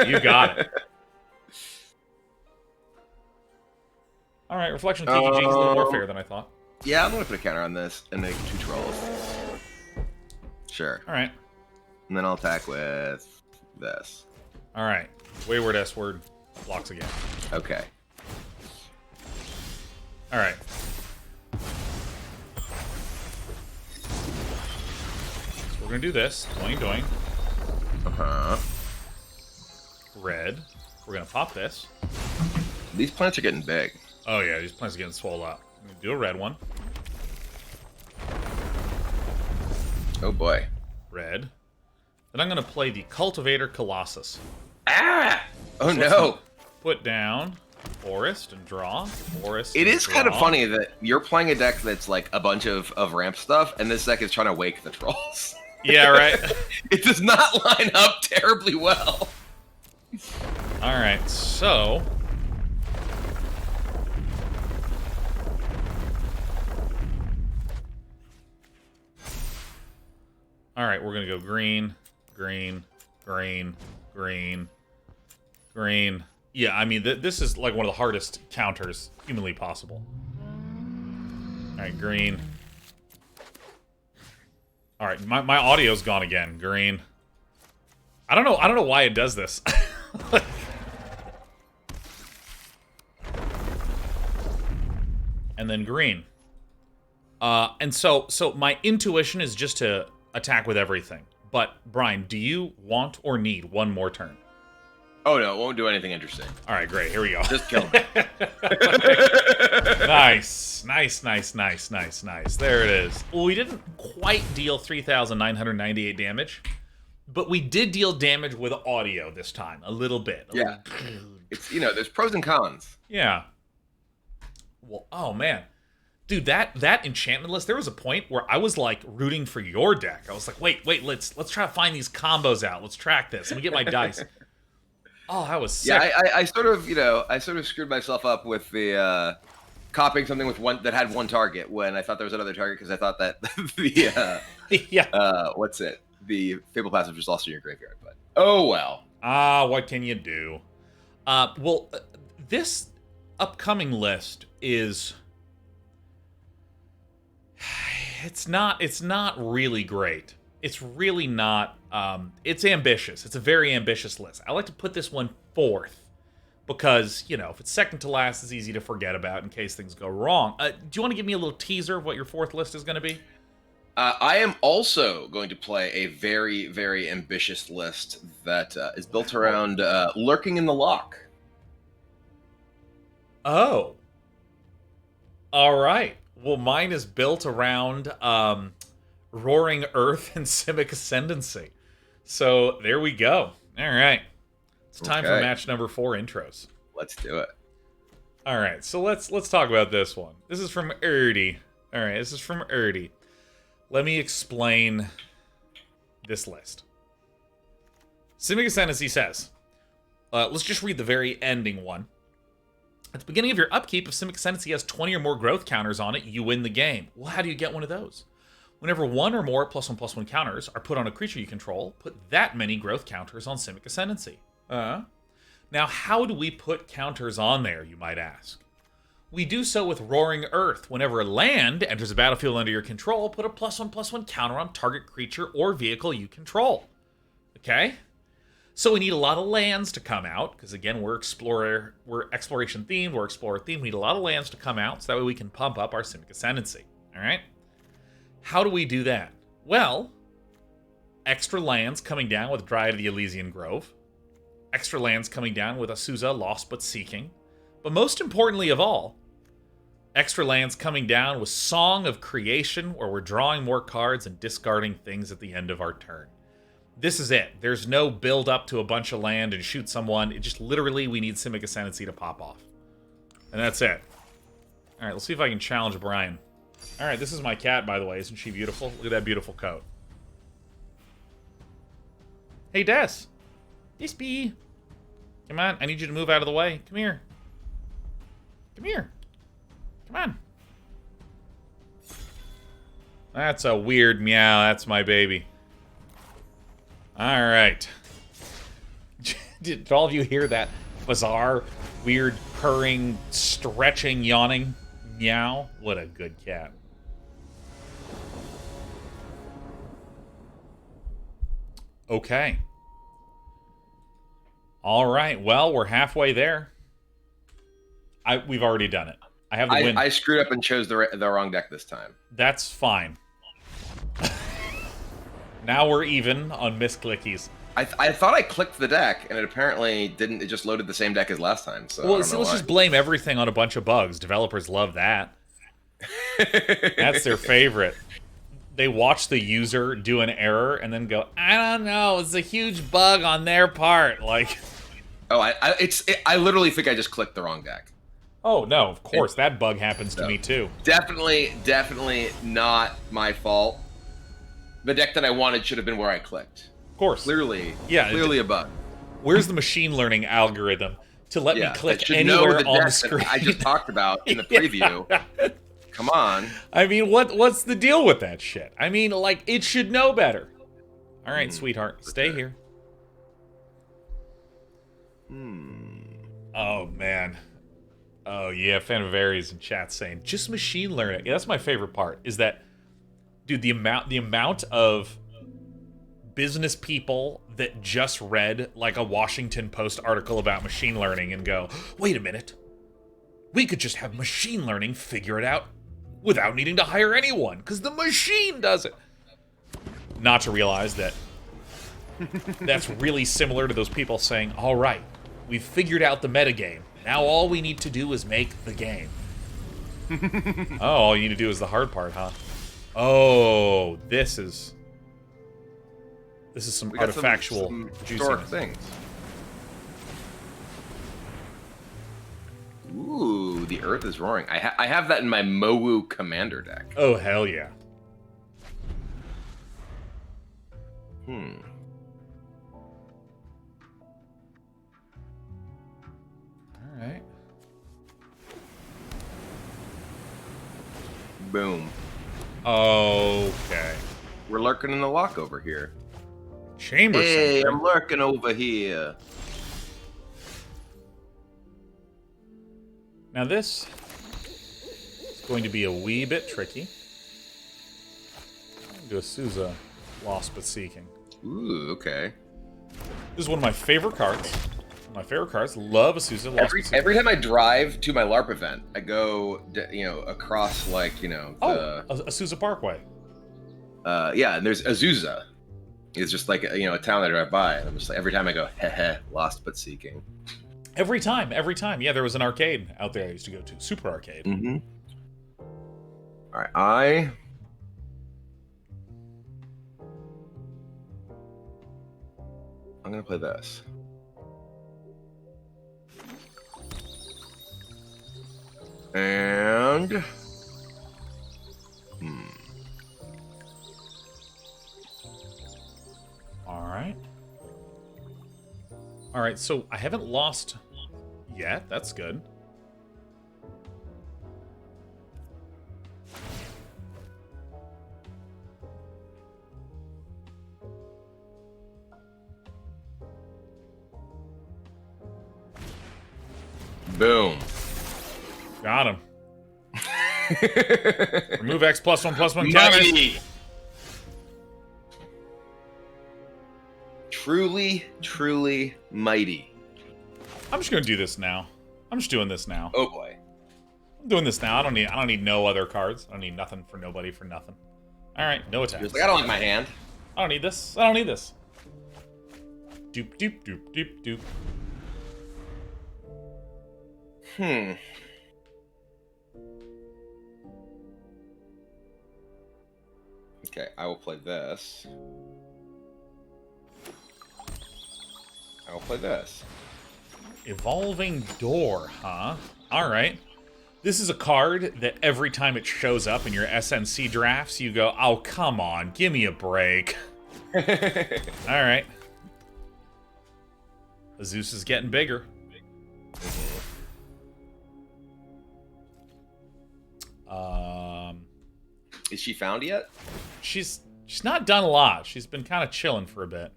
S1: You got it. All right, Reflection of Kiki-Jiki is a little more fair than I thought.
S2: Yeah, I'm going to put a counter on this and make 2 trolls. Sure.
S1: All right.
S2: And then I'll attack with this.
S1: All right. Wayward S-word blocks again.
S2: Okay.
S1: All right. So we're going to do this. Doing.
S2: Uh-huh.
S1: Red. We're going to pop this.
S2: These plants are getting big.
S1: Oh, yeah. These plants are getting swole up. I'm going to do a red one.
S2: Oh boy.
S1: Red. Then I'm going to play the Cultivator Colossus.
S2: Ah! Oh
S1: So let's
S2: no.
S1: Put down Forest and draw. Forest.
S2: It
S1: and
S2: is kind of
S1: draw.
S2: funny that you're playing a deck that's like a bunch of ramp stuff, and this deck is trying to wake the trolls.
S1: Yeah, right.
S2: It does not line up terribly well.
S1: All right, so all right, we're gonna go green, green, green, green, green. Yeah, I mean this is like one of the hardest counters humanly possible. All right, green. All right, my audio's gone again. Green. I don't know why it does this. And then green. And so my intuition is just to attack with everything. But Brian, do you want or need one more turn?
S2: Oh no, it won't do anything interesting.
S1: All right, great. Here we go.
S2: Just kill me.
S1: Nice. There it is. Well, we didn't quite deal 3,998 damage, but we did deal damage with audio this time, a little bit.
S2: Yeah. It's, there's pros and cons.
S1: Yeah. Well, oh man. Dude, that enchantment list, there was a point where I was like rooting for your deck. I was like, wait, let's try to find these combos out. Let's track this. Let me get my dice. Oh, that was sick.
S2: Yeah, I sort of screwed myself up with the copying something with one that had one target when I thought there was another target because I thought that the
S1: yeah.
S2: What's it? The Fable Passage was also in your graveyard, but oh well.
S1: What can you do? This upcoming list is it's not really great. It's really not. It's ambitious. It's a very ambitious list. I like to put this one fourth because, if it's second to last, it's easy to forget about in case things go wrong. Do you want to give me a little teaser of what your fourth list is going to be?
S2: I am also going to play a very, very ambitious list that is built around lurking in the lock.
S1: Oh. All right. Well, mine is built around Roaring Earth and Simic Ascendancy. So there we go. All right. It's time for match number 4 intros.
S2: Let's do it.
S1: All right. So let's talk about this one. This is from Erdy. All right. This is from Erdy. Let me explain this list. Simic Ascendancy says, let's just read the very ending one. At the beginning of your upkeep, if Simic Ascendancy has 20 or more growth counters on it, you win the game. Well, how do you get one of those? Whenever one or more +1/+1 counters are put on a creature you control, put that many growth counters on Simic Ascendancy. Now, how do we put counters on there, you might ask? We do so with Roaring Earth. Whenever a land enters a battlefield under your control, put a +1/+1 counter on target creature or vehicle you control. Okay? So we need a lot of lands to come out, because again, we're exploration themed, we're explorer themed. We need a lot of lands to come out, so that way we can pump up our Simic Ascendancy. Alright? How do we do that? Well, extra lands coming down with Dryad of the Elysian Grove. Extra lands coming down with Azusa, Lost But Seeking. But most importantly of all, extra lands coming down with Song of Creation, where we're drawing more cards and discarding things at the end of our turn. This is it. There's no build up to a bunch of land and shoot someone. It just literally, we need Simic Ascendancy to pop off. And that's it. Alright, let's see if I can challenge Brian. Alright, this is my cat, by the way. Isn't she beautiful? Look at that beautiful coat. Hey, Des. Despy. Come on, I need you to move out of the way. Come here. Come here. Come on. That's a weird meow. That's my baby. Alright. Did all of you hear that bizarre, weird, purring, stretching, yawning meow? What a good cat. Okay. Alright, well, we're halfway there. We've already done it. I have the win.
S2: I screwed up and chose the wrong deck this time.
S1: That's fine. Now we're even on misclickies.
S2: I thought I clicked the deck, and it apparently didn't. It just loaded the same deck as last time. So
S1: well, let's just blame everything on a bunch of bugs. Developers love that. That's their favorite. they watch the user do an error and then go, I don't know, it's a huge bug on their part. Like,
S2: Oh, I literally think I just clicked the wrong deck.
S1: oh no, of course that bug happens to me too.
S2: Definitely not my fault. The deck that I wanted should have been where I clicked.
S1: Of course.
S2: Clearly,
S1: Yeah,
S2: clearly a bug.
S1: Where's the machine learning algorithm to let me click
S2: it should know
S1: anywhere
S2: the
S1: on
S2: deck
S1: the screen?
S2: that I just talked about in the preview. Come on.
S1: I mean, what's the deal with that shit? I mean, like, it should know better. All right, sweetheart, stay here. Oh, man. Oh, yeah, Fanvaries in chat saying, just machine learning. Yeah, that's my favorite part, is that, dude, the amount of business people that just read, like, a Washington Post article about machine learning and go, wait a minute. We could just have machine learning figure it out without needing to hire anyone, because the machine does it. Not to realize that that's really similar to those people saying, all right, we've figured out the metagame. Now all we need to do is make the game. Oh, all you need to do is the hard part, huh? Oh, this is some artifactual
S2: some
S1: juiciness.
S2: historic things. Ooh, the earth is roaring. I have that in my Mowu commander deck.
S1: Oh, hell yeah. Alright.
S2: Boom.
S1: Okay.
S2: We're lurking in the lock over here.
S1: Chamber
S2: Hey,
S1: Center.
S2: I'm lurking over here.
S1: Now this is going to be a wee bit tricky. I'm gonna do a Sousa, Lost But Seeking.
S2: Ooh, okay.
S1: This is one of my favorite cards. One of my favorite cards. Love a Sousa, Lost But Seeking.
S2: Every time I drive to my LARP event, I go, across
S1: a Sousa Parkway.
S2: yeah, and there's Azusa. It's just like a town I drive by, and I'm just like every time I go, heh, lost but seeking.
S1: Every time. Yeah, there was an arcade out there I used to go to. Super arcade.
S2: Mm-hmm. All right, I'm gonna play this. And
S1: All right, so I haven't lost yet. That's good.
S2: boom.
S1: Got him. Remove X +1/+1 counters.
S2: Mighty. Truly mighty.
S1: I'm just gonna do this now. I'm just doing this now.
S2: Oh boy.
S1: I'm doing this now. I don't need no other cards. I don't need nothing for nobody for nothing. All right, no attacks.
S2: Like, I don't like my hand.
S1: I don't need this. I don't need this. Doop doop doop doop doop.
S2: Okay, I will play this. I will play this.
S1: Evolving Door, huh? All right. This is a card that every time it shows up in your SNC drafts, you go, oh, come on, give me a break. All right. Zeus is getting bigger.
S2: Is she found yet?
S1: She's not done a lot. She's been kind of chilling for a bit.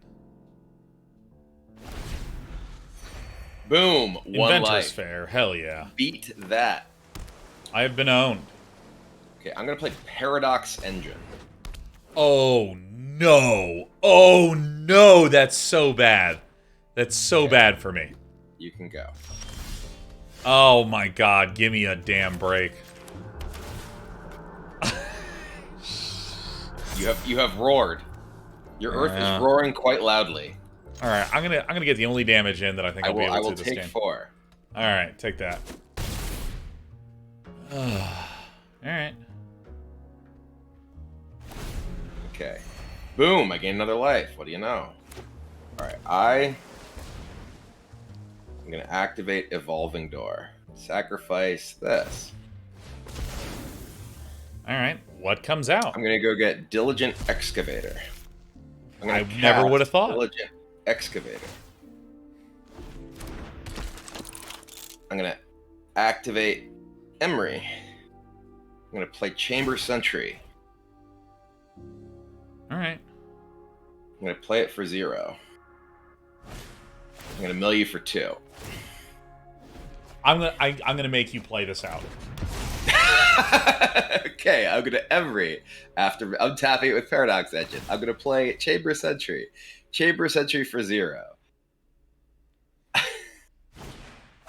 S2: Boom. One
S1: Inventor's
S2: life.
S1: Fair. Hell yeah.
S2: Beat that.
S1: I have been owned.
S2: Okay, I'm gonna play Paradox Engine.
S1: Oh no. Oh no. That's so bad. That's so bad for me.
S2: You can go.
S1: Oh my god. Give me a damn break.
S2: You have roared. Your Earth is roaring quite loudly.
S1: All right, I'm gonna get the only damage in that I think I'll be able to
S2: I will
S1: this
S2: take
S1: game.
S2: 4.
S1: All right, take that. All right.
S2: Okay. Boom, I gained another life. What do you know? Alright, I'm going to activate Evolving Door. Sacrifice this.
S1: Alright, what comes out?
S2: I'm going to go get Diligent Excavator.
S1: I never would have thought.
S2: Diligent Excavator. I'm going to activate Emry. I'm going to play Chamber Sentry.
S1: Alright.
S2: I'm going to play it for 0. I'm going to mill you for 2.
S1: I'm gonna make you play this out.
S2: Okay, I'm gonna Emry after untapping it with Paradox Engine. I'm gonna play Chamber Sentry. Chamber Sentry for 0.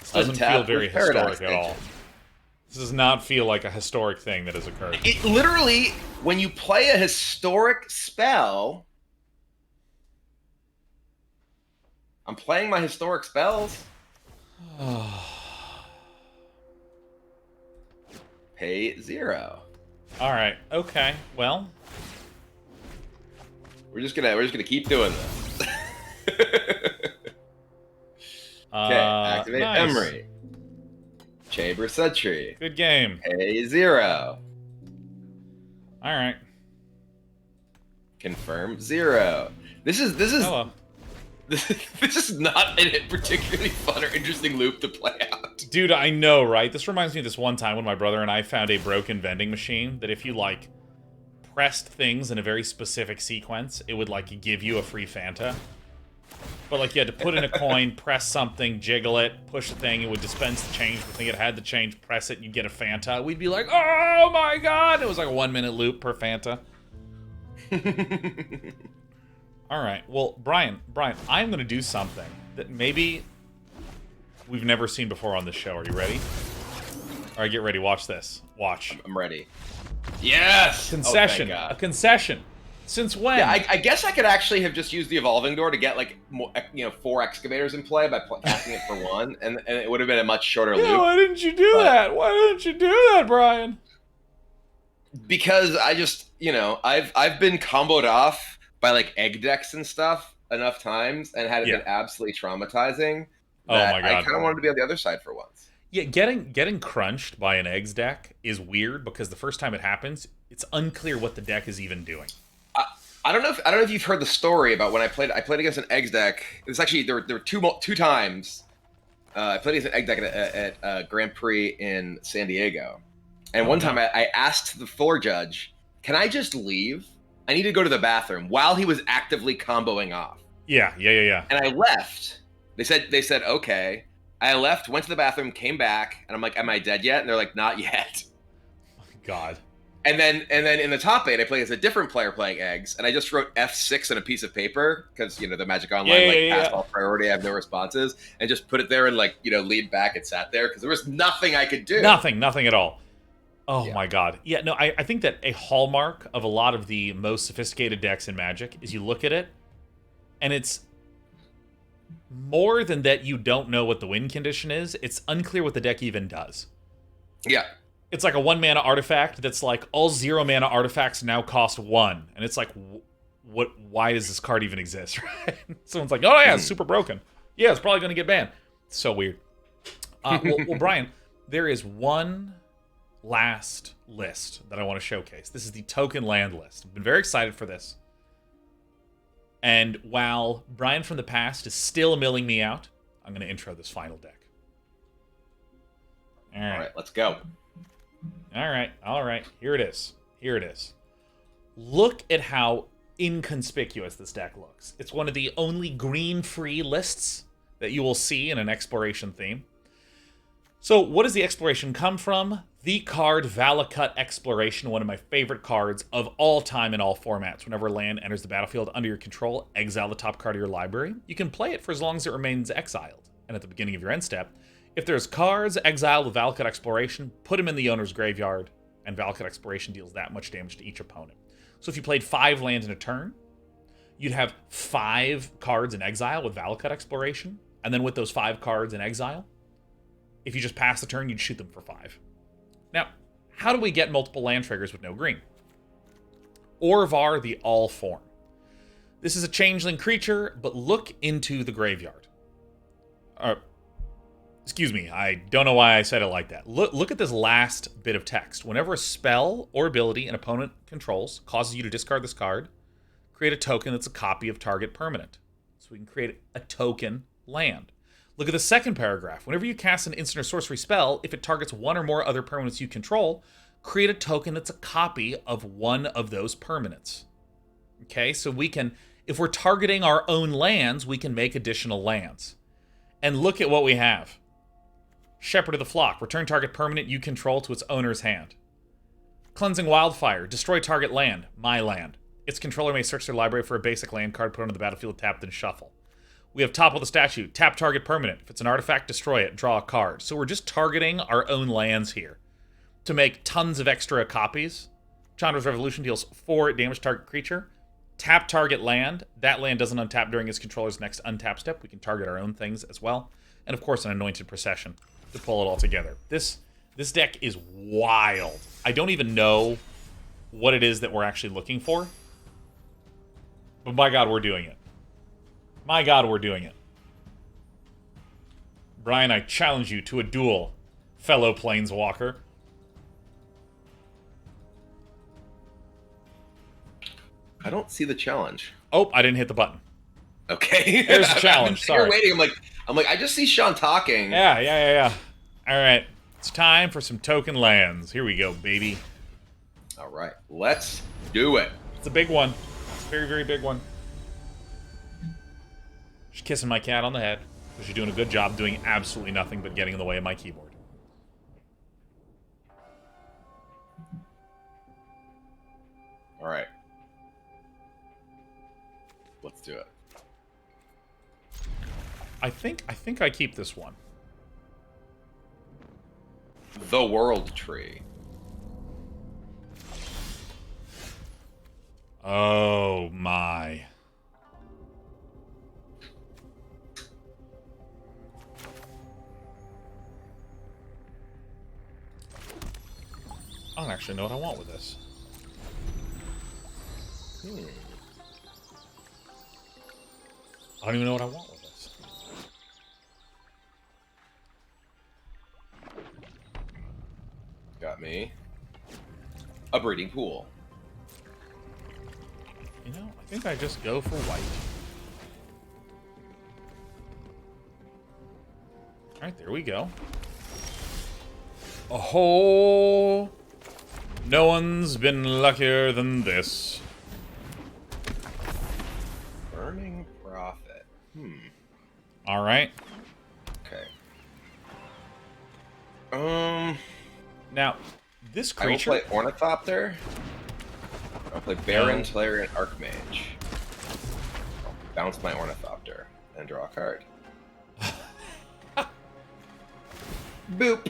S1: This doesn't feel very historic at all. This does not feel like a historic thing that has occurred.
S2: It literally, when you play a historic spell, I'm playing my historic spells. Pay 0.
S1: All right. Okay. Well,
S2: we're just gonna keep doing this. Okay, activate
S1: nice.
S2: Emry. Chamber Sentry.
S1: Good game.
S2: Pay 0.
S1: All right.
S2: Confirm 0. This is
S1: Hello.
S2: this is not a particularly fun or interesting loop to play out.
S1: Dude, I know, right? This reminds me of this one time when my brother and I found a broken vending machine that if you, like, pressed things in a very specific sequence, it would, like, give you a free Fanta. But, like, you had to put in a coin, press something, jiggle it, push the thing, it would dispense the change. The thing it had the change, press it, and you'd get a Fanta. We'd be like, oh my god! It was like a 1-minute loop per Fanta. Alright, well, Brian, I'm gonna do something that maybe we've never seen before on this show. Are you ready? Alright, get ready. Watch this. Watch.
S2: I'm ready. Yes!
S1: Concession.
S2: Oh,
S1: a concession. Since when?
S2: Yeah, I guess I could actually have just used the Evolving Door to get, like, more, 4 Excavators in play by casting it for 1, and it would have been a much shorter loop.
S1: Why didn't you do that? Why didn't you do that, Brian?
S2: Because I just, I've been comboed off by, like, egg decks and stuff enough times and had it been absolutely traumatizing that
S1: my God.
S2: I kind of wanted to be on the other side for once.
S1: Yeah, getting crunched by an eggs deck is weird because the first time it happens, it's unclear what the deck is even doing.
S2: I don't know if you've heard the story about when I played against an eggs deck. It's actually there were two times. I played against an egg deck at Grand Prix in San Diego, and one time I asked the floor judge, "Can I just leave? I need to go to the bathroom," while he was actively comboing off.
S1: Yeah.
S2: And I left. They said okay. I left, went to the bathroom, came back, and I'm like, "Am I dead yet?" And they're like, "Not yet."
S1: God.
S2: And then in the top 8, I played as a different player playing eggs, and I just wrote F6 on a piece of paper because the Magic Online passed all priority, I have no responses, and just put it there and leaned back and sat there because there was nothing I could do.
S1: Nothing at all. Oh my God. Yeah, no, I think that a hallmark of a lot of the most sophisticated decks in Magic is you look at it, and it's more than that you don't know what the win condition is. It's unclear what the deck even does.
S2: Yeah.
S1: It's like a 1-mana artifact that's like, all 0-mana artifacts now cost 1. And it's like, why does this card even exist, right? Someone's like, oh yeah, it's super broken. Yeah, it's probably going to get banned. It's so weird. Well, Brian, there is one last list that I want to showcase. This is the token land list. I've been very excited for this. And while Brian from the past is still milling me out, I'm going to intro this final deck. All right,
S2: let's go.
S1: All right. Here it is. Look at how inconspicuous this deck looks. It's one of the only green-free lists that you will see in an exploration theme. So what does the exploration come from? The card Valakut Exploration, one of my favorite cards of all time in all formats. Whenever land enters the battlefield under your control, exile the top card of your library. You can play it for as long as it remains exiled. And at the beginning of your end step, if there's cards exiled with Valakut Exploration, put them in the owner's graveyard, and Valakut Exploration deals that much damage to each opponent. So if you played 5 lands in a turn, you'd have 5 cards in exile with Valakut Exploration, and then with those 5 cards in exile, if you just pass the turn, you'd shoot them for 5. Now, how do we get multiple land triggers with no green? Orvar the All Form. This is a changeling creature, but look into the graveyard. Excuse me, I don't know why I said it like that. Look at this last bit of text. Whenever a spell or ability an opponent controls causes you to discard this card, create a token that's a copy of target permanent. So we can create a token land. Look at the second paragraph. Whenever you cast an instant or sorcery spell, if it targets one or more other permanents you control, create a token that's a copy of one of those permanents. Okay, so we can, if we're targeting our own lands, we can make additional lands. And look at what we have. Shepherd of the Flock. Return target permanent you control to its owner's hand. Cleansing Wildfire. Destroy target land. My land. Its controller may search their library for a basic land card, put onto the battlefield, tap, then shuffle. We have Topple the Statue. Tap target permanent. If it's an artifact, destroy it. Draw a card. So we're just targeting our own lands here to make tons of extra copies. Chandra's Revolution deals 4 damage target creature. Tap target land. That land doesn't untap during its controller's next untap step. We can target our own things as well. And of course, an Anointed Procession to pull it all together. This deck is wild. I don't even know what it is that we're actually looking for. But my god, we're doing it. My god, we're doing it. Brian, I challenge you to a duel, fellow Planeswalker.
S2: I don't see the challenge.
S1: Oh, I didn't hit the button.
S2: Okay.
S1: There's the challenge. Sorry.
S2: You're waiting. I'm like, I just see Sean talking.
S1: Yeah. All right. It's time for some token lands. Here we go, baby.
S2: All right. Let's do it.
S1: It's a big one. It's a very, very big one. Just kissing my cat on the head. She's doing a good job doing absolutely nothing but getting in the way of my keyboard.
S2: All right. Let's do it.
S1: I think I keep this one.
S2: The World Tree.
S1: Oh my. I don't actually know what I want with this. I don't even know what I want with this.
S2: Got me. A breeding pool.
S1: You know, I think I just go for white. Alright, there we go. Oh, no one's been luckier than this.
S2: Burning Prophet.
S1: Alright.
S2: Okay.
S1: Now, this
S2: I will
S1: creature...
S2: play Ornithopter. I'll play Baron, Tellarian, Archmage. I'll bounce my Ornithopter and draw a card. Boop.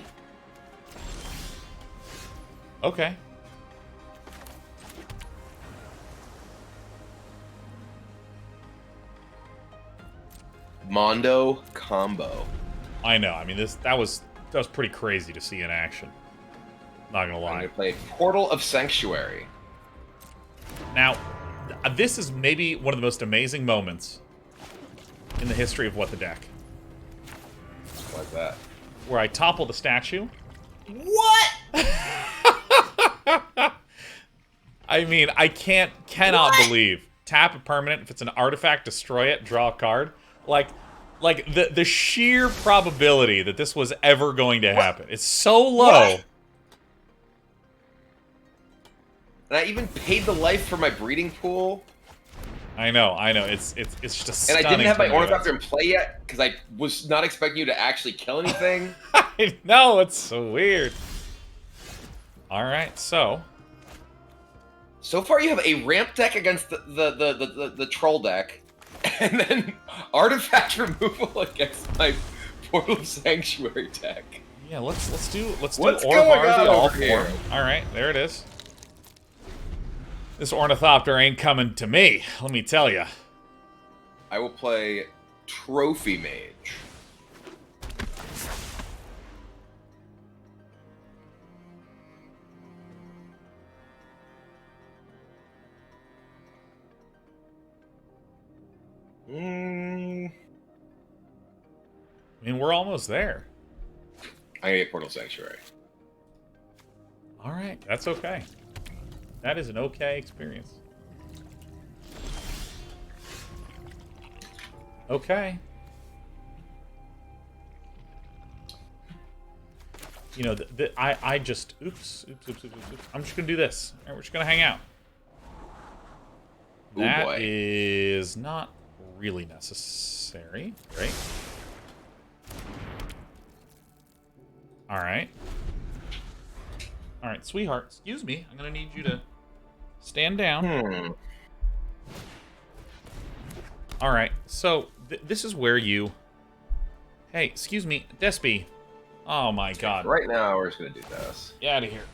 S1: Okay.
S2: Mondo combo.
S1: I know. I mean, that was pretty crazy to see in action. Not gonna
S2: I'm
S1: lie.
S2: gonna play Portal of Sanctuary.
S1: Now, this is maybe one of the most amazing moments in the history of What the Deck.
S2: Like that.
S1: Where I topple the statue.
S2: What?
S1: I mean, I cannot believe. Tap a permanent. If it's an artifact, destroy it, draw a card. Like the sheer probability that this was ever going to happen. It's so low.
S2: What? And I even paid the life for my breeding pool.
S1: I know. It's just a stunning.
S2: And I didn't have my
S1: turn of
S2: Ornithopter in
S1: events.
S2: play yet, because I was not expecting you to actually kill anything.
S1: I know, it's so weird. Alright, so.
S2: So far you have a ramp deck against the troll deck, and then artifact removal against my Portal of Sanctuary deck.
S1: Yeah, let's do
S2: What's
S1: Orvar
S2: going on
S1: the All
S2: over here?
S1: Form. Alright, there it is. This Ornithopter ain't coming to me, let me tell ya.
S2: I will play Trophy Mage.
S1: mean, we're almost there.
S2: I'm gonna get Portal Sanctuary.
S1: All right, that's okay. That is an okay experience. Okay. You know, I just... Oops. I'm just going to do this. All right, we're just going to hang out.
S2: Ooh,
S1: That
S2: boy.
S1: is not really necessary. Right? All right. All right, sweetheart. Excuse me. I'm going to need you to stand down. All right, so this is where you... Hey, excuse me, Despy. Oh my god.
S2: Right now, we're just gonna do this.
S1: Get out of here.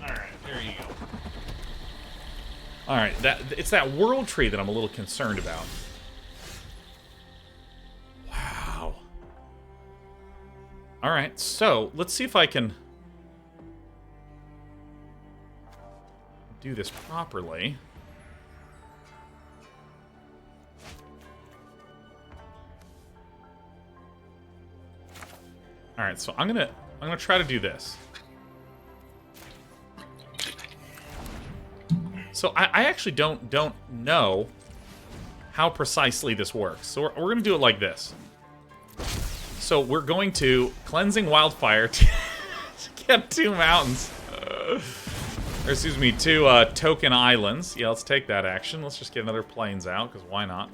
S1: Alright, there you go. Alright, it's that world tree that I'm a little concerned about. Wow. Alright, so let's see if I can do this properly. All right, so I'm gonna try to do this. So I actually don't know how precisely this works. So we're gonna do it like this. So we're going to Cleansing Wildfire to get 2 mountains. Or excuse me, 2 token islands. Yeah, let's take that action. Let's just get another plains out, because why not?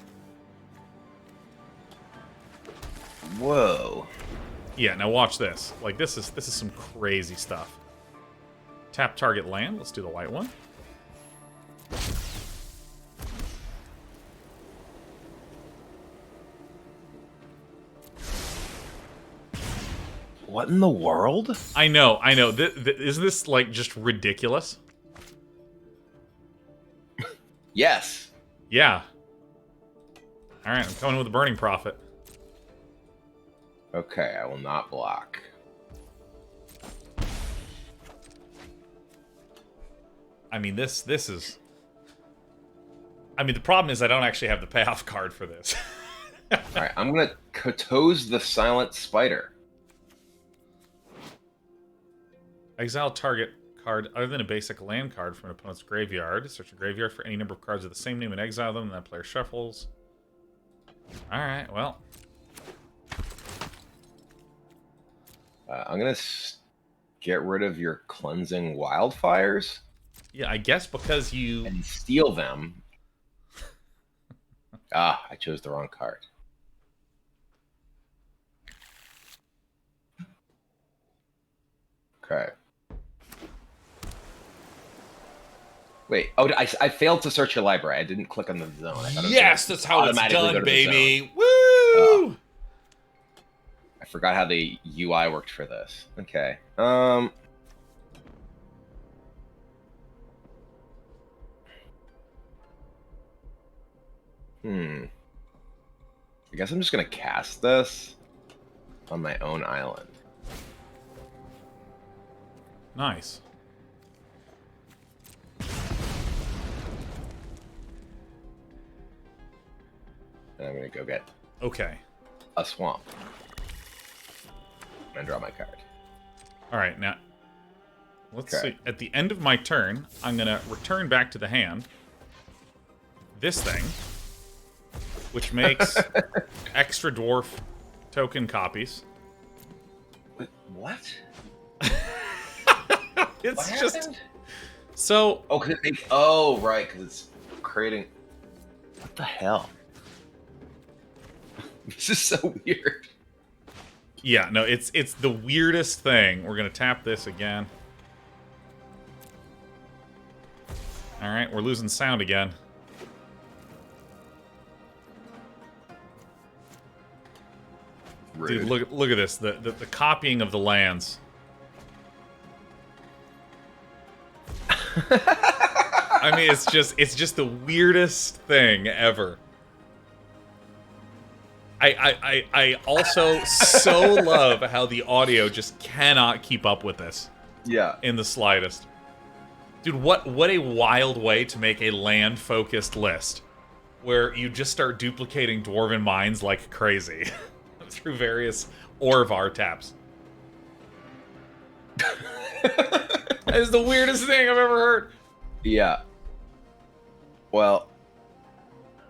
S2: Whoa.
S1: Yeah, now watch this. Like, this is some crazy stuff. Tap target land. Let's do the white one.
S2: What in the world?
S1: I know. Isn't this, like, just ridiculous?
S2: Yes.
S1: Yeah. Alright, I'm coming with a Burning Prophet.
S2: Okay, I will not block.
S1: I mean, this is... I mean, the problem is I don't actually have the payoff card for this.
S2: Alright, I'm gonna Kotose the Silent Spider.
S1: Exile target card other than a basic land card from an opponent's graveyard. Search your graveyard for any number of cards of the same name and exile them, and that player shuffles. Alright, well...
S2: I'm gonna get rid of your Cleansing Wildfires.
S1: Yeah, I guess because you...
S2: And steal them. Ah, I chose the wrong card. Okay. Wait, oh, I failed to search your library. I didn't click on the zone. I thought it was
S1: Yes,
S2: gonna
S1: that's how it's
S2: automatically go
S1: done,
S2: to the zone.
S1: baby! Woo!
S2: Oh. I forgot how the UI worked for this. Okay. I guess I'm just gonna cast this on my own island.
S1: Nice.
S2: And I'm gonna go get
S1: Okay.
S2: a swamp. And draw my card.
S1: Alright, now... Let's
S2: Okay.
S1: see. At the end of my turn, I'm going to return back to the hand this thing, which makes extra dwarf token copies.
S2: Wait, what?
S1: It's
S2: What
S1: just...
S2: happened?
S1: So...
S2: Oh, cause it makes... Oh, right, because it's creating... What the hell? This is so weird.
S1: Yeah, no, it's the weirdest thing. We're going to tap this again. Alright, we're losing sound again.
S2: Rude.
S1: Dude, look at this. The copying of the lands. I mean, it's just the weirdest thing ever. I also so love how the audio just cannot keep up with this
S2: Yeah.
S1: in the slightest. Dude, what a wild way to make a land-focused list. where you just start duplicating Dwarven Mines like crazy through various Orvar taps. That is the weirdest thing I've ever heard.
S2: Yeah. Well,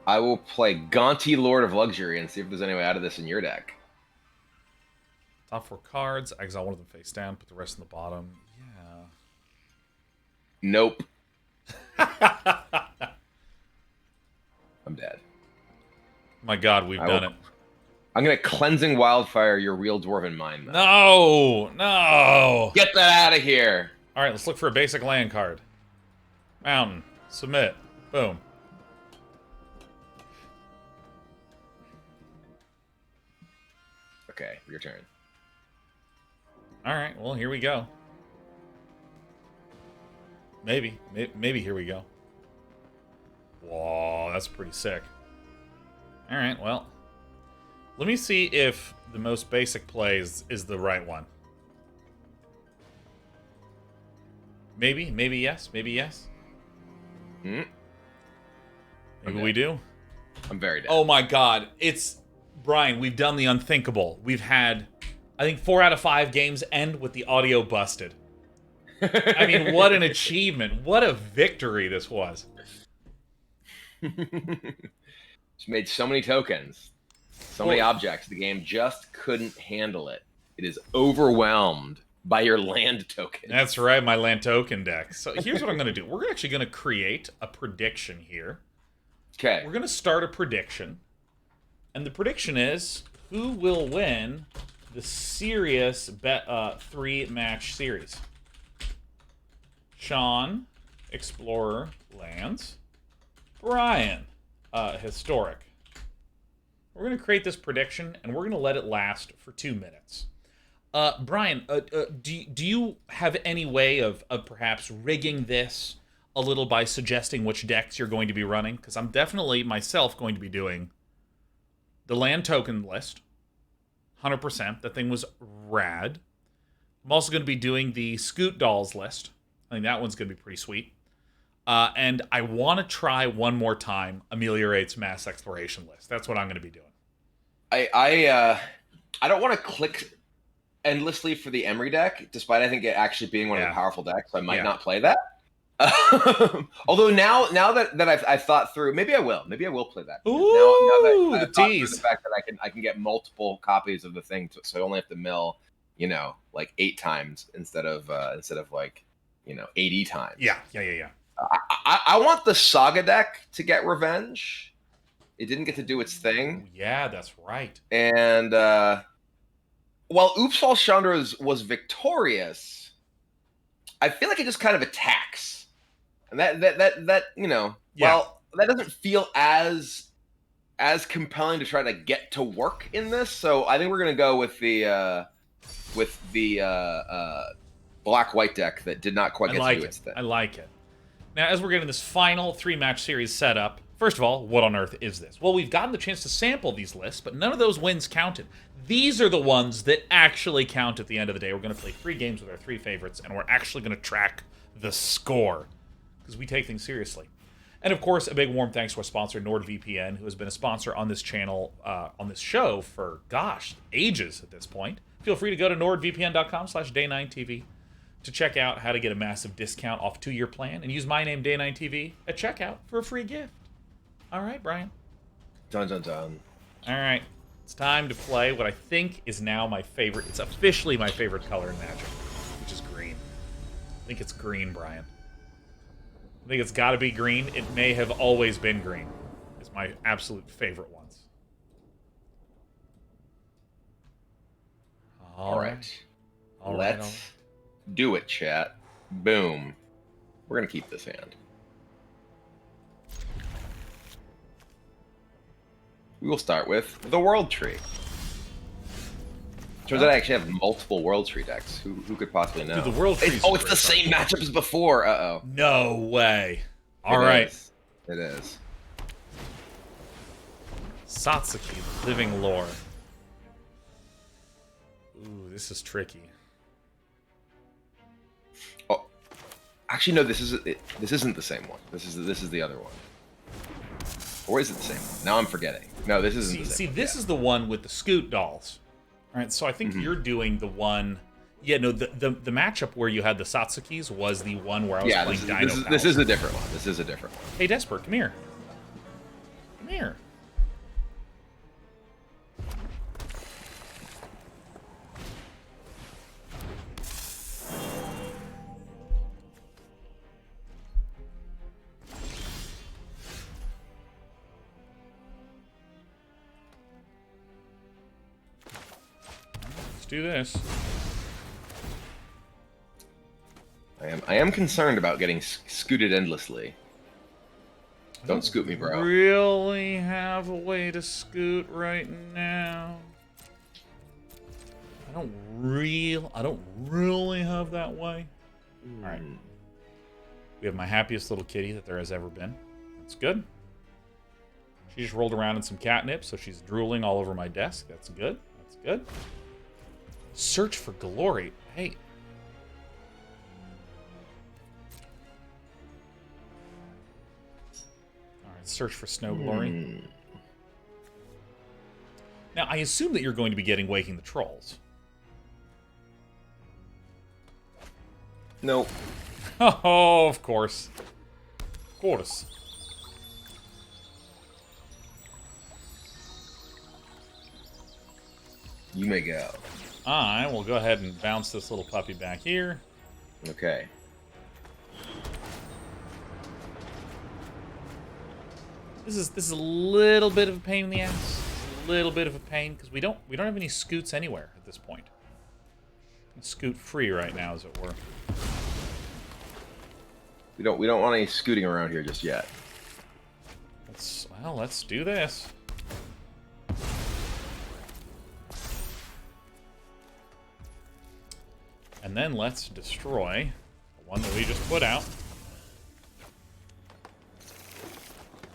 S2: I will play Gaunty Lord of Luxury and see if there's any way out of this in your deck.
S1: Top 4 cards. Exile one of them face down. Put the rest in the bottom. Yeah.
S2: Nope. I'm dead.
S1: My God, we've done it.
S2: I'm gonna Cleansing Wildfire your real Dwarven Mine. Though.
S1: No! No!
S2: Get that out of here!
S1: Alright, let's look for a basic land card. Mountain. Submit. Boom.
S2: Okay, your turn.
S1: Alright, well, here we go. Maybe here we go. Whoa, that's pretty sick. Alright, well. Let me see if the most basic play is the right one. Maybe yes, maybe yes.
S2: Hmm?
S1: Maybe we do.
S2: I'm very dead.
S1: Oh my God, it's... Brian, we've done the unthinkable. We've had, I think, 4 out of 5 games end with the audio busted. I mean, what an achievement. What a victory this was.
S2: Just made so many tokens. So many objects. The game just couldn't handle it. It is overwhelmed by your land tokens.
S1: That's right, my land token deck. So here's what I'm going to do. We're actually going to create a prediction here.
S2: Okay.
S1: We're going to start a prediction. And the prediction is, who will win the serious 3-match series? Sean, Explorer, Lands. Brian, Historic. We're going to create this prediction, and we're going to let it last for 2 minutes. Brian, do you have any way of perhaps rigging this a little by suggesting which decks you're going to be running? Because I'm definitely, myself, going to be doing the land token list. 100%. That thing was rad. I'm also going to be doing the Scute dolls list. I think that one's going to be pretty sweet. And I want to try one more time Ameliorate's Mass Exploration list. That's what I'm going to be doing.
S2: I don't want to click endlessly for the Emry deck, despite I think it actually being one of the powerful decks. So I might not play that. Although now that I've thought through, maybe I will play that.
S1: Ooh,
S2: now that
S1: the tease.
S2: The fact that I can get multiple copies of the thing, so I only have to mill, like 8 times instead of like 80 times.
S1: Yeah.
S2: I want the Saga deck to get revenge. It didn't get to do its thing.
S1: Yeah, that's right.
S2: And while Oops All Chandra was victorious, I feel like it just kind of attacks. And that well, that doesn't feel as compelling to try to get to work in this. So I think we're gonna go with the black-white deck that did not quite get to do its thing.
S1: I like it. Now, as we're getting this final 3-match series set up, first of all, what on earth is this? Well, we've gotten the chance to sample these lists, but none of those wins counted. These are the ones that actually count at the end of the day. We're going to play 3 games with our 3 favorites, and we're actually going to track the score, because we take things seriously. And of course, a big warm thanks to our sponsor, NordVPN, who has been a sponsor on this channel, on this show for, ages at this point. Feel free to go to nordvpn.com/day9tv to check out how to get a massive discount off a 2-year plan, and use my name, Day9TV, at checkout for a free gift. All right, Brian.
S2: Dun, dun, dun.
S1: All right. It's time to play what I think is now my favorite. It's officially my favorite color in Magic, which is green. I think it's green, Brian. I think it's got to be green. It may have always been green. It's my absolute favorite ones.
S2: All right. Let's do it, chat. Boom. We're going to keep this hand. We will start with the World Tree. Turns out I actually have multiple World Tree decks. Who could possibly know?
S1: Dude, the World Tree.
S2: It's the same matchup as before. Uh-oh.
S1: No way. All right.
S2: It is.
S1: Satsuki, Living Lore. Ooh, this is tricky.
S2: Oh, actually, no. This isn't the same one. This is the other one. Or is it the same one? Now I'm forgetting. No, this isn't the same
S1: See,
S2: one.
S1: this is the one with the Scute dolls. All right, so I think you're doing the one... Yeah, no, the matchup where you had the Satsukis was the one where I was playing Dino
S2: this is a different one. This is a different one.
S1: Hey, Desperate, come here. Come here. Let's do this.
S2: I am concerned about getting scooted endlessly. Don't scoot me, bro.
S1: Really have a way to scoot right now. I don't really have that way. All right. We have my happiest little kitty that there has ever been. That's good. She just rolled around in some catnip, so she's drooling all over my desk. That's good. That's good. Search for glory. Hey. Search for snow glory. Now, I assume that you're going to be getting Waking the Trolls.
S2: Nope.
S1: Oh, of course. Of course.
S2: You may go.
S1: I will go ahead and bounce this little puppy back here.
S2: Okay.
S1: This is a little bit of a pain in the ass. A little bit of a pain because we don't have any scoots anywhere at this point. Scoot free right now, as it were.
S2: We don't want any scooting around here just yet.
S1: Let's do this. And then let's destroy the one that we just put out.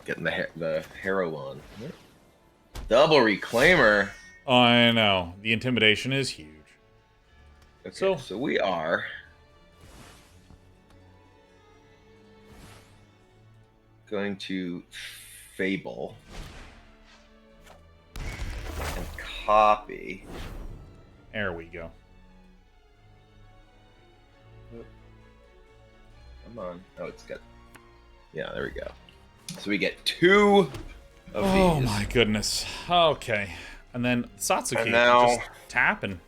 S2: Getting the Harrow on. Double Reclaimer.
S1: I know. The intimidation is huge.
S2: Okay, so we are going to Fable and copy.
S1: There we go.
S2: Come on. Oh, it's got... Yeah, there we go. So we get 2 of these.
S1: Oh my goodness. Okay. And then Satsuki
S2: And now,
S1: just tap and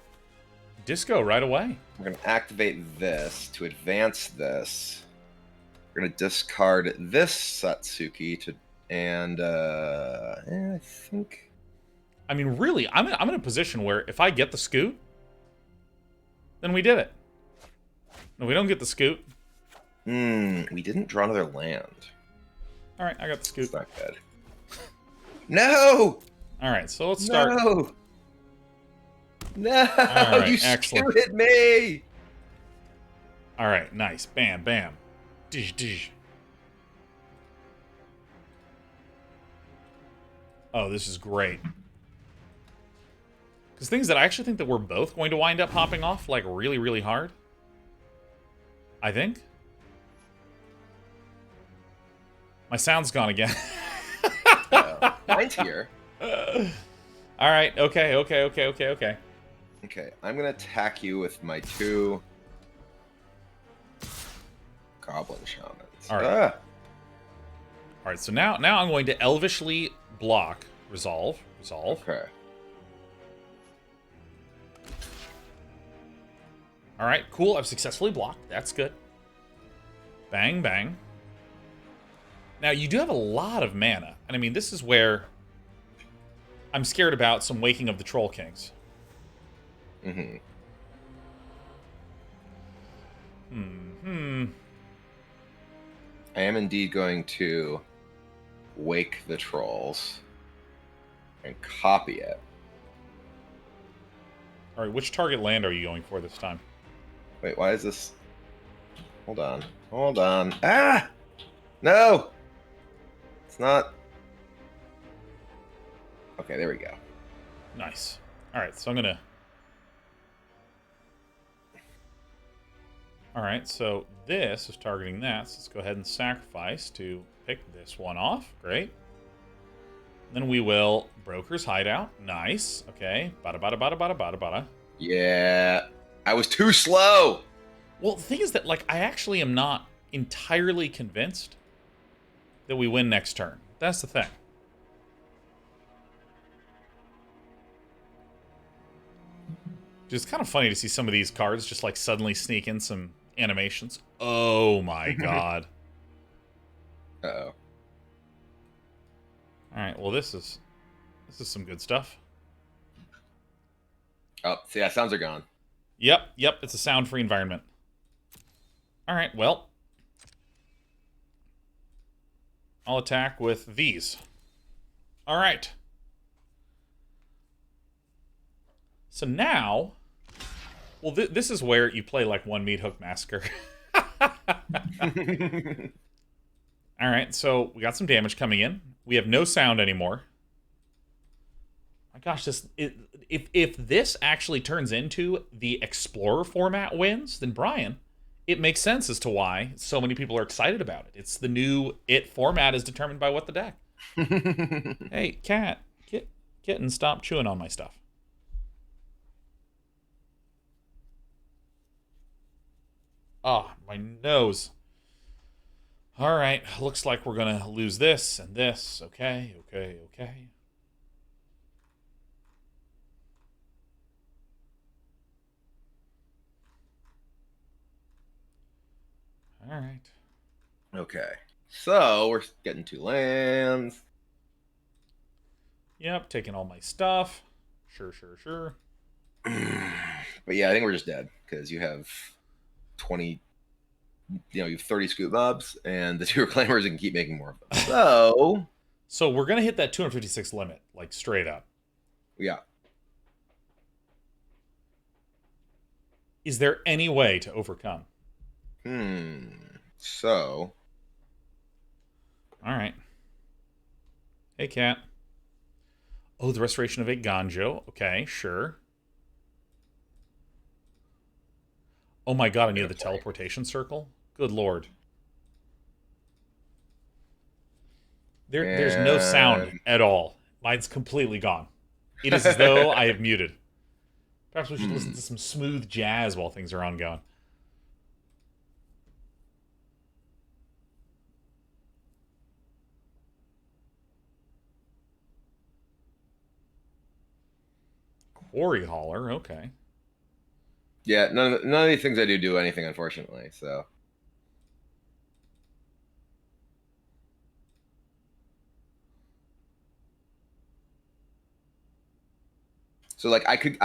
S1: disco right away.
S2: we're going to activate this to advance this. We're going to discard this Satsuki to... And, I think...
S1: I mean, really, I'm in a position where if I get the Scoot, then we did it. No, we don't get the Scoot.
S2: we didn't draw another land.
S1: All right, I got the Scoot.
S2: It's not good. No!
S1: All right, so let's start.
S2: No!
S1: right,
S2: You
S1: excellent.
S2: scooted me!
S1: All right, nice. Bam, bam. Dish, dish. Oh, this is great. Because things that I actually think that we're both going to wind up popping off, like, really, really hard. I think. My sound's gone again.
S2: Mine's here.
S1: All right, okay.
S2: Okay, I'm gonna attack you with my 2 Goblin Shamans.
S1: All right. All right, so now I'm going to elvishly block. Resolve.
S2: Okay.
S1: All right, cool. I've successfully blocked. That's good. Bang, bang. Now, you do have a lot of mana. And I mean, this is where I'm scared about some Waking of the Troll Kings.
S2: Mm-hmm. I am indeed going to wake the trolls and copy it.
S1: All right, which target land are you going for this time?
S2: Wait, why is this... Hold on. Ah! No! It's not... Okay, there we go.
S1: Nice. All right, so I'm going to... All right, so this is targeting that. So let's go ahead and sacrifice to pick this one off. Great. Then we will Broker's Hideout. Nice. Okay. Bada bada bada bada bada bada.
S2: Yeah. I was too slow.
S1: Well, the thing is that, like, I actually am not entirely convinced that we win next turn. That's the thing. Just kind of funny to see some of these cards just, like, suddenly sneak in some animations. Oh, my God.
S2: Uh-oh.
S1: All right, well, this is some good stuff.
S2: Oh, see, yeah, sounds are gone.
S1: Yep, it's a sound-free environment. All right, well, I'll attack with these. All right. So now, well, this is where you play like one Meat Hook Massacre. All right, so we got some damage coming in. We have no sound anymore. My gosh, if this actually turns into the Explorer format wins, then Brian, it makes sense as to why so many people are excited about it. It's the new It format is determined by what the deck. Hey, cat, kitten, stop chewing on my stuff. Oh, my nose. All right, looks like we're going to lose this and this. Okay. All right.
S2: Okay. So, we're getting 2 lands.
S1: Yep, taking all my stuff. Sure.
S2: But yeah, I think we're just dead because you have 20, you have 30 Scute mobs and the 2 reclaimers and can keep making more of them.
S1: So we're going to hit that 256 limit, like straight up.
S2: Yeah.
S1: Is there any way to overcome?
S2: So.
S1: All right. Hey, cat. Oh, the Restoration of a Ganjo. Okay, sure. Oh my god, I need the teleportation circle? Good lord. There's no sound at all. Mine's completely gone. It is as though I have muted. Perhaps we should listen to some smooth jazz while things are ongoing. Quarry Hauler, okay.
S2: Yeah, none of these things I do anything, unfortunately, so. So, like, I could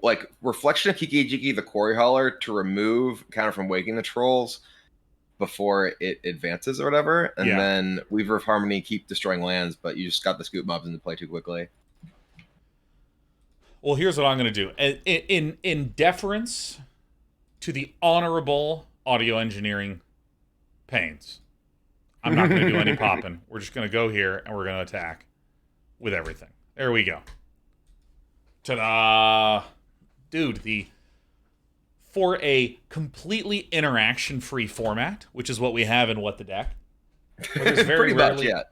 S2: like, Reflection of Kiki-Jiki, the Quarry Hauler, to remove counter from Waking the Trolls before it advances or whatever, and then Weaver of Harmony, keep destroying lands, but you just got the Scute mobs into play too quickly.
S1: Well, here's what I'm going to do. In deference to the honorable audio engineering pains, I'm not going to do any popping. We're just going to go here, and we're going to attack with everything. There we go. Ta-da! Dude, for a completely interaction-free format, which is what we have in What the Deck,
S2: Very pretty rarely, much, yeah.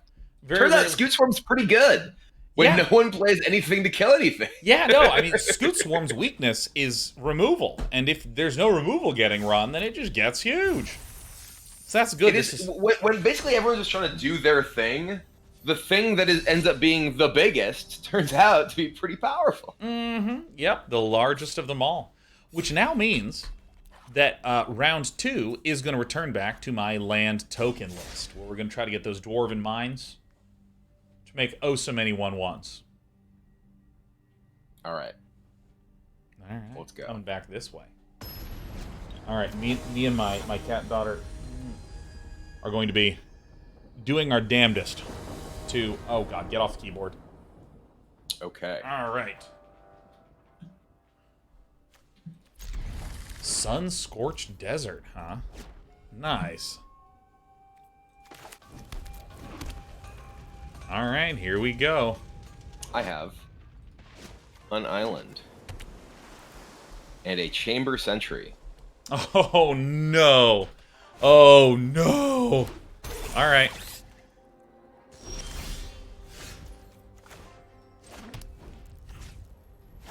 S2: Turns out Scute Swarm's pretty good. When no one plays anything to kill anything.
S1: Yeah, no, I mean, Scute Swarm's weakness is removal. And if there's no removal getting run, then it just gets huge. So that's good.
S2: When basically everyone's just trying to do their thing, the thing that ends up being the biggest turns out to be pretty powerful.
S1: Mm-hmm. Yep, the largest of them all. Which now means that round 2 is going to return back to my land token list, where we're going to try to get those Dwarven Mines to make so many 1/1s.
S2: All right.
S1: Let's go. Coming back this way. All right, me and my cat daughter are going to be doing our damnedest to... Oh, God, get off the keyboard.
S2: Okay.
S1: All right. Sun-scorched desert, huh? Nice. All right, here we go.
S2: I have an island and a chamber sentry.
S1: Oh, no. Oh, no. All right.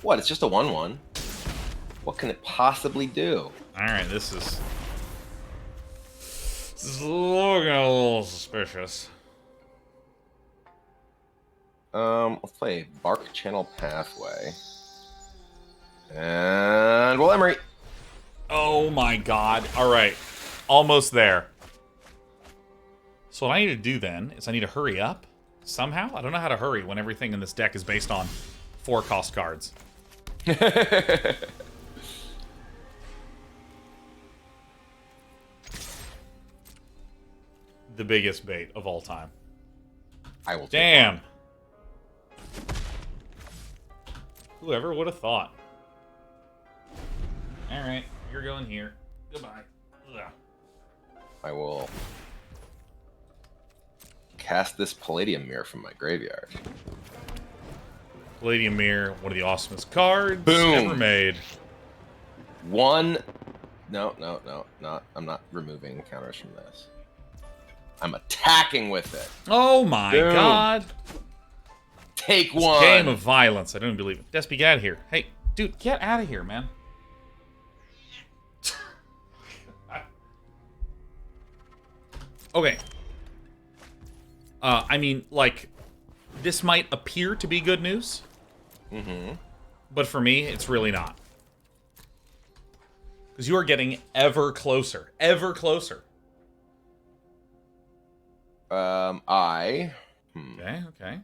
S2: What? It's just a 1/1. What can it possibly do?
S1: All right, this is looking a little suspicious.
S2: Let's play Bark Channel Pathway. And well, Emery.
S1: Oh my god. All right. Almost there. So what I need to do then is I need to hurry up somehow. I don't know how to hurry when everything in this deck is based on 4-cost cards. The biggest bait of all time.
S2: I will take
S1: Damn. Whoever would have thought. Alright, you're going here. Goodbye. Ugh.
S2: I will cast this Palladium Mirror from my graveyard.
S1: Palladium Mirror, one of the awesomest cards
S2: Boom.
S1: ever made.
S2: One. No, not. I'm not removing counters from this. I'm attacking with it.
S1: Oh my
S2: Boom.
S1: god.
S2: Take
S1: It's
S2: one.
S1: a game of violence. I don't even believe it. Despy, get out of here. Hey, dude, get out of here, man. Okay. I mean, like, this might appear to be good news.
S2: Mm-hmm.
S1: But for me, it's really not. Because you are getting ever closer. Ever closer.
S2: Okay.
S1: Okay.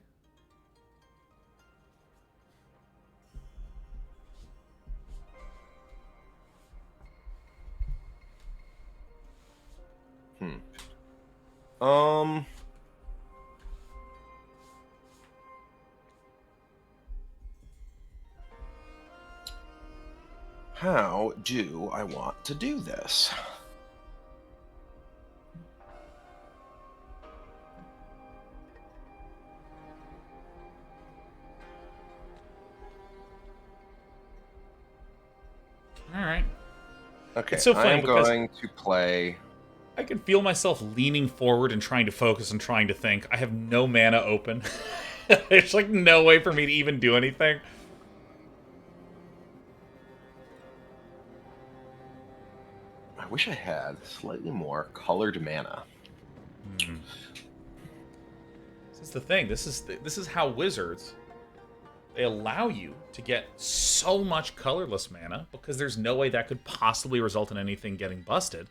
S2: How do I want to do this?
S1: Alright.
S2: Okay,
S1: It's so funny
S2: I'm
S1: because-
S2: going to play...
S1: I can feel myself leaning forward and trying to focus and trying to think. I have no mana open. There's like no way for me to even do anything.
S2: I wish I had slightly more colored mana.
S1: This is the thing. This is how Wizards, they allow you to get so much colorless mana because there's no way that could possibly result in anything getting busted.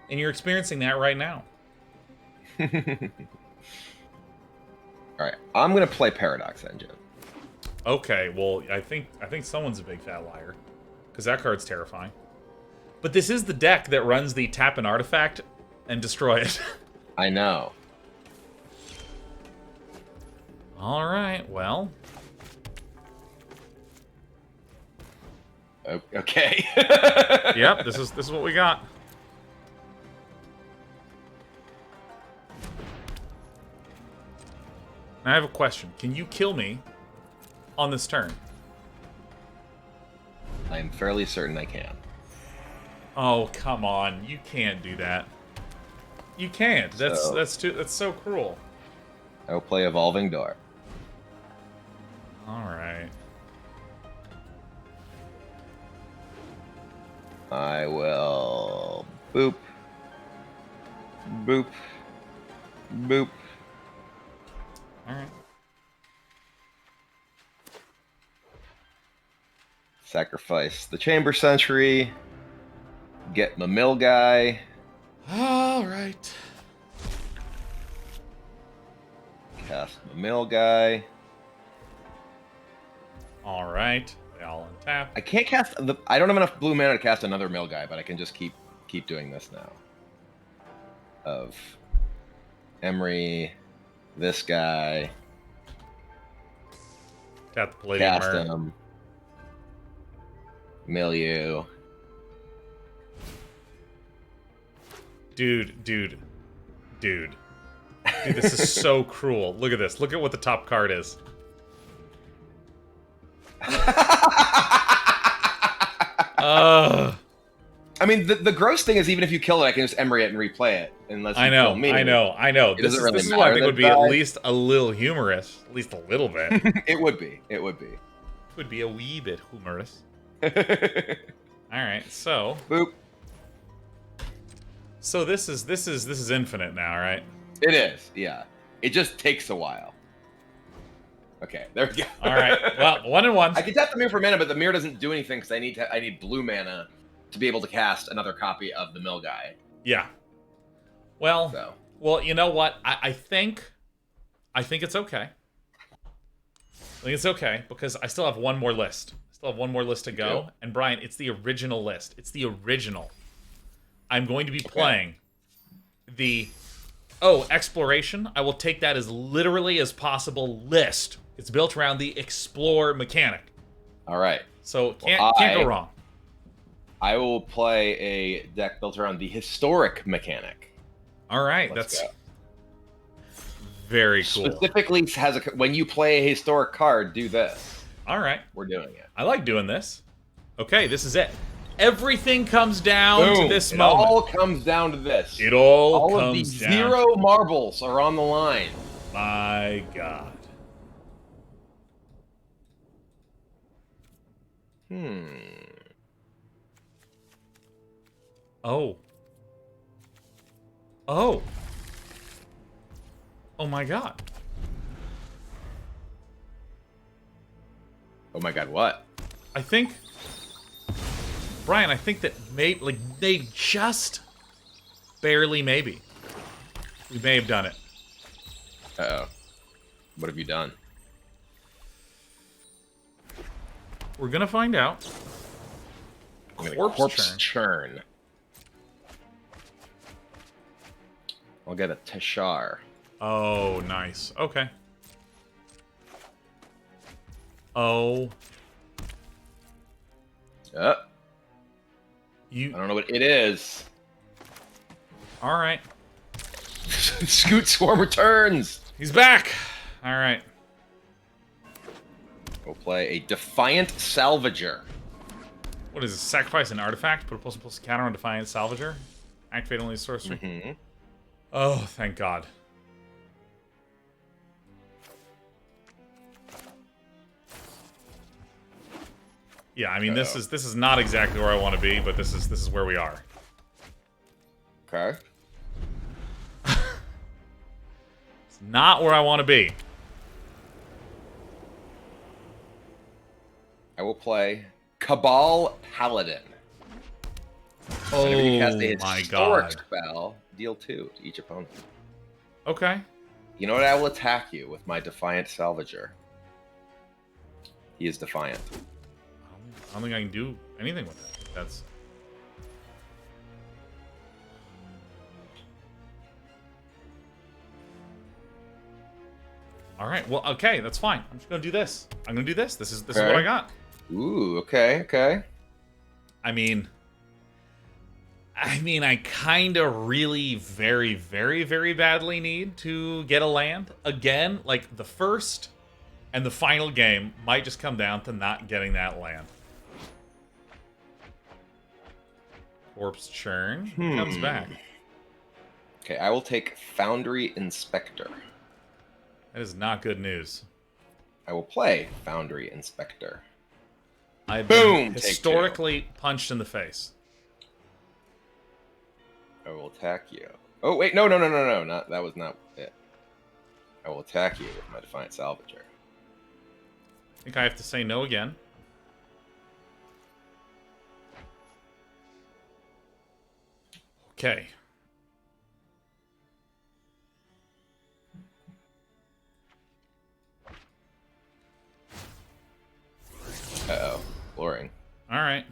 S1: And you're experiencing that right now.
S2: All right, I'm going to play Paradox Engine.
S1: Okay, well, I think someone's a big fat liar. Because that card's terrifying. But this is the deck that runs the tap an artifact and destroy it.
S2: I know.
S1: Alright, well.
S2: Okay.
S1: Yep, this is what we got. Now I have a question. Can you kill me on this turn?
S2: I'm fairly certain I can.
S1: Oh, come on. You can't do that. You can't. That's so cruel.
S2: I will play Evolving Door.
S1: Alright.
S2: I will boop, boop, boop.
S1: Alright.
S2: Sacrifice the Chamber Sentry. Get my mill guy.
S1: Alright.
S2: Cast my mill guy.
S1: Alright. They all untap.
S2: I can't cast the. I don't have enough blue mana to cast another mill guy, but I can just keep doing this now. Of Emry, this guy.
S1: Tap the Palladium
S2: Cast
S1: Mirror.
S2: him. Mill you.
S1: Dude, this is so cruel. Look at this. Look at what the top card is.
S2: I mean, the gross thing is even if you kill it, I can just Emry it and replay it. Unless you
S1: I know,
S2: kill me.
S1: I know.
S2: It
S1: This
S2: doesn't
S1: is,
S2: really
S1: this is what I
S2: matter
S1: think would be
S2: that
S1: at
S2: die.
S1: least a little humorous. At least a little bit.
S2: It would be. It would be.
S1: Could be a wee bit humorous. All right, so
S2: Boop.
S1: so this is infinite now, right?
S2: It is, yeah. It just takes a while. Okay, there we go.
S1: All right. Well, 1 and 1.
S2: I can tap the mirror for mana, but the mirror doesn't do anything because I need blue mana to be able to cast another copy of the mill guy.
S1: Yeah. Well,
S2: So.
S1: well, you know what? I think it's okay. I think it's okay because I still have one more list. I still have one more list to go.
S2: do?
S1: And Brian, it's the original list. It's the original. I'm going to be playing the exploration. I will take that as literally as possible list. It's built around the explore mechanic.
S2: All right.
S1: So can't go wrong.
S2: I will play a deck built around the historic mechanic.
S1: All right,
S2: Let's
S1: that's
S2: go.
S1: very cool.
S2: Specifically, when you play a historic card, do this.
S1: All right,
S2: We're doing it.
S1: I like doing this. Okay, this is it. Everything comes down
S2: Boom.
S1: to this
S2: It
S1: moment.
S2: all comes down to this.
S1: It all
S2: of
S1: comes
S2: the
S1: down.
S2: 0 marbles are on the line.
S1: My God. Oh. Oh. Oh my God.
S2: Oh my God, what?
S1: I think, Brian, I think that they just barely maybe. We may have done it.
S2: Uh-oh. What have you done?
S1: We're gonna find out.
S2: I'm gonna
S1: Corpse
S2: corpse
S1: churn.
S2: churn. I'll get a Teshar.
S1: Oh, nice. Okay. Oh,
S2: I
S1: you.
S2: don't know what it is.
S1: All right.
S2: Scute Swarm returns.
S1: He's back. All right.
S2: We'll play a Defiant Salvager.
S1: What is this? Sacrifice an artifact. Put a plus counter on Defiant Salvager. Activate only sorcery.
S2: Mm-hmm.
S1: Oh, thank God. Yeah, I mean this is not exactly where I want to be, but this is where we are.
S2: Okay.
S1: It's not where I want to be.
S2: I will play Cabal Paladin. Whenever you cast a
S1: my
S2: historic
S1: God.
S2: spell, deal 2 to each opponent.
S1: Okay.
S2: You know what? I will attack you with my Defiant Salvager. He is defiant.
S1: I don't think I can do anything with that. That's. All right. Well, okay, that's fine. I'm just gonna do this. I'm gonna do this. This is what I got.
S2: Ooh, okay, okay.
S1: I mean, I kind of really very, very, very badly need to get a land. Again, like the first and the final game might just come down to not getting that land. Corpse churn comes back.
S2: Okay, I will take Foundry Inspector.
S1: That is not good news.
S2: I will play Foundry Inspector.
S1: I've
S2: Boom!
S1: been
S2: Take
S1: historically punched in the face.
S2: I will attack you. Oh, wait, no, not, that was not it. I will attack you with my Defiant Salvager.
S1: I think I have to say no again. Okay.
S2: Uh-oh, Luring.
S1: All right.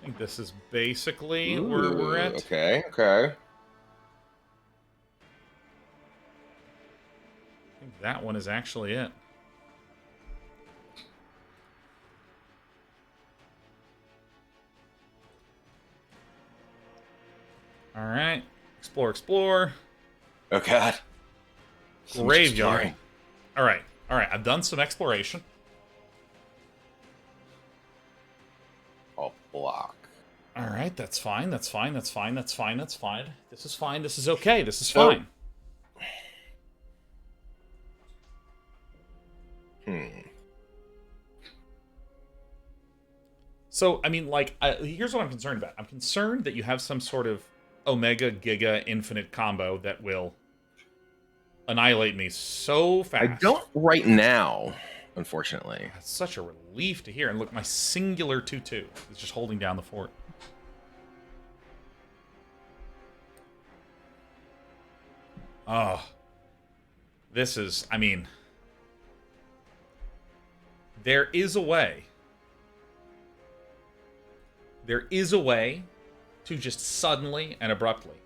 S1: I think this is basically where we're at.
S2: Okay, okay.
S1: I think that one is actually it. All right. Explore, explore.
S2: Oh, God. So much
S1: Graveyard.
S2: exploring.
S1: All right. All right. I've done some exploration.
S2: I'll block.
S1: All right. That's fine. That's fine. That's fine. That's fine. That's fine. This is fine. This is okay. This is
S2: So-
S1: fine. So, I mean, like, here's what I'm concerned about. I'm concerned that you have some sort of Omega Giga Infinite combo that will annihilate me so fast.
S2: I don't right now, unfortunately.
S1: That's such a relief to hear. And look, my singular 2/2 is just holding down the fort. Oh. This is, I mean... There is a way. There is a way to just suddenly and abruptly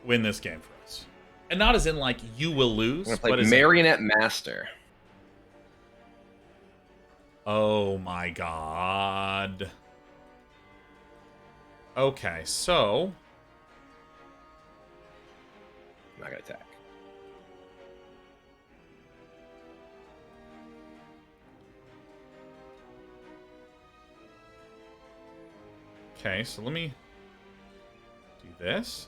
S1: win this game for us. And not as in, like, you will lose,
S2: I'm gonna
S1: but
S2: play
S1: as
S2: Marionette Master.
S1: Oh my god. Okay, so...
S2: I'm not gonna attack.
S1: Okay, so let me do this.